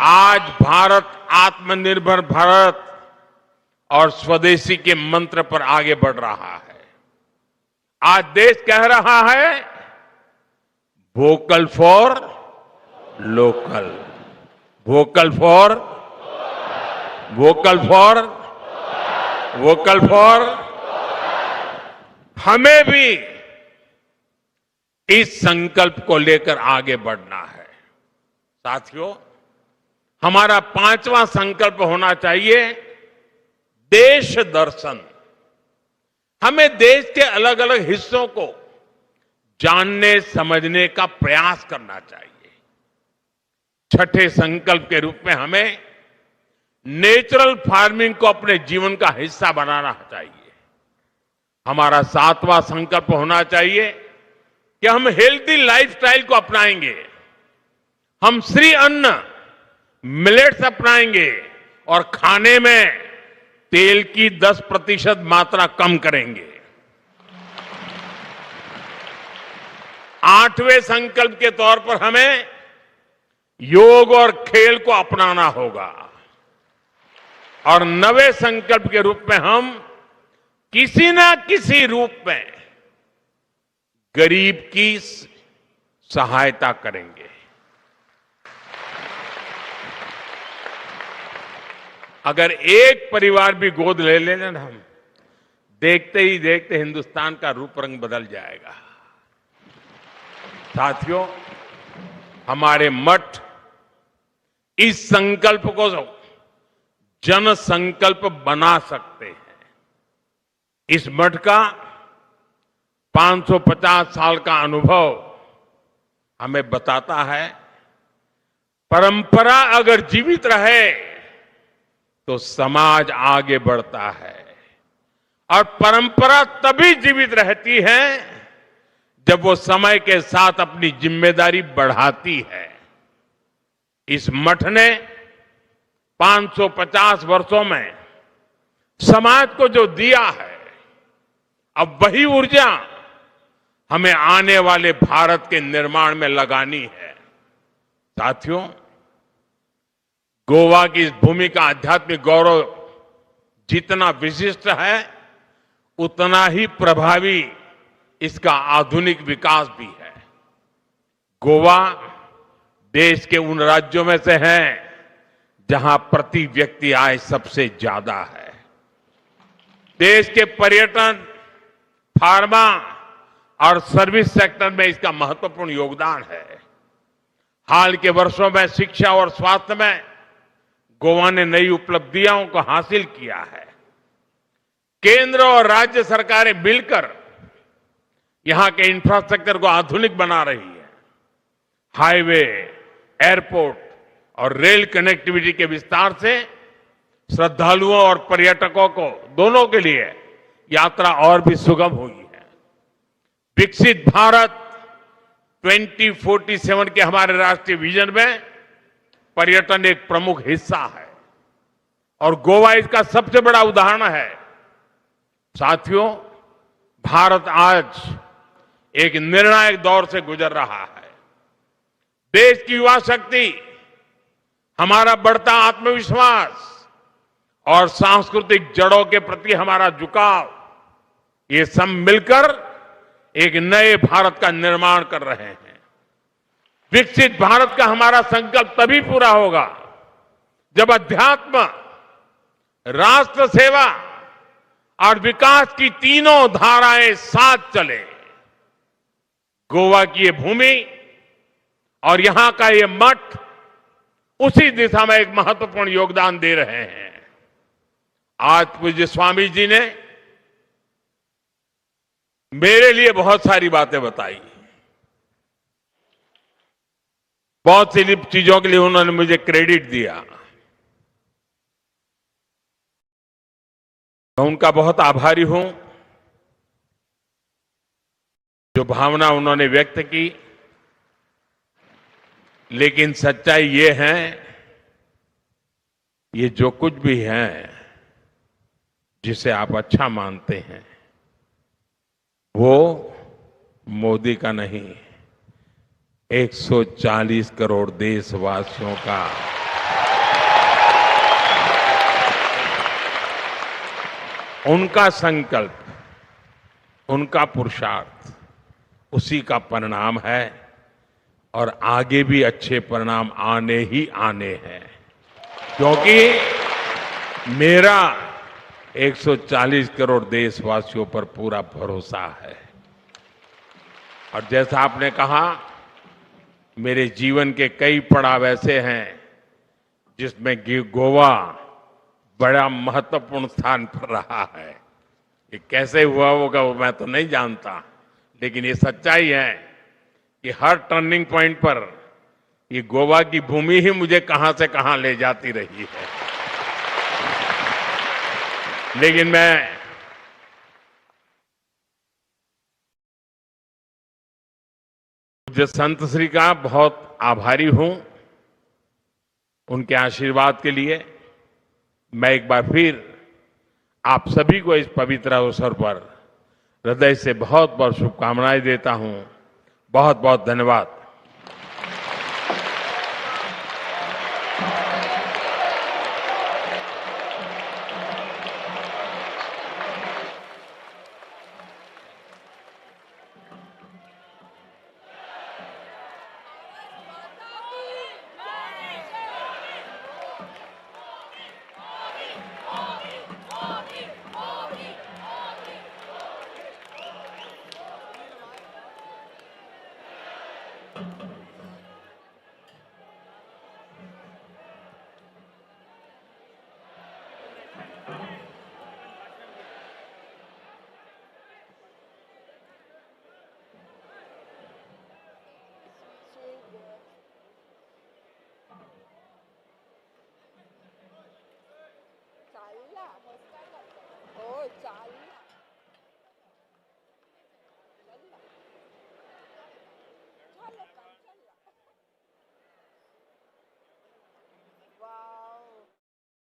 आज भारत आत्मनिर्भर भारत और स्वदेशी के मंत्र पर आगे बढ़ रहा है। आज देश कह रहा है vocal for local, vocal for vocal for vocal for. हमें भी इस संकल्प को लेकर आगे बढ़ना है। साथियों, हमारा 5वां संकल्प होना चाहिए देश दर्शन। हमें देश के अलग अलग हिस्सों को जानने समझने का प्रयास करना चाहिए। छठे संकल्प के रूप में हमें नेचुरल फार्मिंग को अपने जीवन का हिस्सा बनाना चाहिए। हमारा 7वां संकल्प होना चाहिए कि हम हेल्दी लाइफस्टाइल को अपनाएंगे। हम श्री अन्न, मिलेट्स अपनाएंगे और खाने में तेल की 10% मात्रा कम करेंगे। 8वें संकल्प के तौर पर हमें योग और खेल को अपनाना होगा। और 9वें संकल्प के रूप में हम किसी ना किसी रूप में गरीब की सहायता करेंगे। अगर एक परिवार भी गोद ले लेना ना, हम देखते ही देखते हिंदुस्तान का रूप रंग बदल जाएगा। साथियों, हमारे मठ इस संकल्प को जन संकल्प बना सकते हैं। इस मठ का 550 साल का अनुभव हमें बताता है, परंपरा अगर जीवित रहे तो समाज आगे बढ़ता है, और परंपरा तभी जीवित रहती है जब वो समय के साथ अपनी जिम्मेदारी बढ़ाती है। इस मठ ने 550 वर्षों में समाज को जो दिया है, अब वही ऊर्जा हमें आने वाले भारत के निर्माण में लगानी है। साथियों, गोवा की इस भूमि का आध्यात्मिक गौरव जितना विशिष्ट है, उतना ही प्रभावी इसका आधुनिक विकास भी है। गोवा देश के उन राज्यों में से है जहां प्रति व्यक्ति आय सबसे ज्यादा है। देश के पर्यटन, फार्मा और सर्विस सेक्टर में इसका महत्वपूर्ण योगदान है। हाल के वर्षों में शिक्षा और स्वास्थ्य में गोवा ने नई उपलब्धियों को हासिल किया है। केंद्र और राज्य सरकारें मिलकर यहां के इंफ्रास्ट्रक्चर को आधुनिक बना रही है। हाईवे, एयरपोर्ट और रेल कनेक्टिविटी के विस्तार से श्रद्धालुओं और पर्यटकों को दोनों के लिए यात्रा और भी सुगम हुई है। विकसित भारत 2047 के हमारे राष्ट्रीय विजन में पर्यटन एक प्रमुख हिस्सा है और गोवा इसका सबसे बड़ा उदाहरण है। साथियों, भारत आज एक निर्णायक दौर से गुजर रहा है। देश की युवा शक्ति, हमारा बढ़ता आत्मविश्वास और सांस्कृतिक जड़ों के प्रति हमारा झुकाव, ये सब मिलकर एक नए भारत का निर्माण कर रहे हैं। विकसित भारत का हमारा संकल्प तभी पूरा होगा जब अध्यात्म, राष्ट्र सेवा और विकास की तीनों धाराएं साथ चले। गोवा की ये भूमि और यहां का ये मठ उसी दिशा में एक महत्वपूर्ण योगदान दे रहे हैं। आज पूज्य स्वामी जी ने मेरे लिए बहुत सारी बातें बताई, बहुत सी चीजों के लिए उन्होंने मुझे क्रेडिट दिया। मैं उनका बहुत आभारी हूं। जो भावना उन्होंने व्यक्त की, लेकिन सच्चाई ये है, ये जो कुछ भी है जिसे आप अच्छा मानते हैं, वो मोदी का नहीं, 140 करोड़ देशवासियों का उनका संकल्प, उनका पुरुषार्थ, उसी का परिणाम है और आगे भी अच्छे परिणाम आने ही आने हैं। क्योंकि मेरा 140 करोड़ देशवासियों पर पूरा भरोसा है। और जैसा आपने कहा, मेरे जीवन के कई पड़ाव ऐसे हैं जिसमें गोवा बड़ा महत्वपूर्ण स्थान पर रहा है। ये कैसे हुआ होगा वो मैं तो नहीं जानता, लेकिन ये सच्चाई है कि हर टर्निंग पॉइंट पर ये गोवा की भूमि ही मुझे कहां से कहां ले जाती रही है। लेकिन मैं पूज्य संत श्री का बहुत आभारी हूं। उनके आशीर्वाद के लिए मैं एक बार फिर आप सभी को इस पवित्र अवसर पर हृदय से बहुत बहुत शुभकामनाएं देता हूं। बहुत बहुत धन्यवाद। Bus stand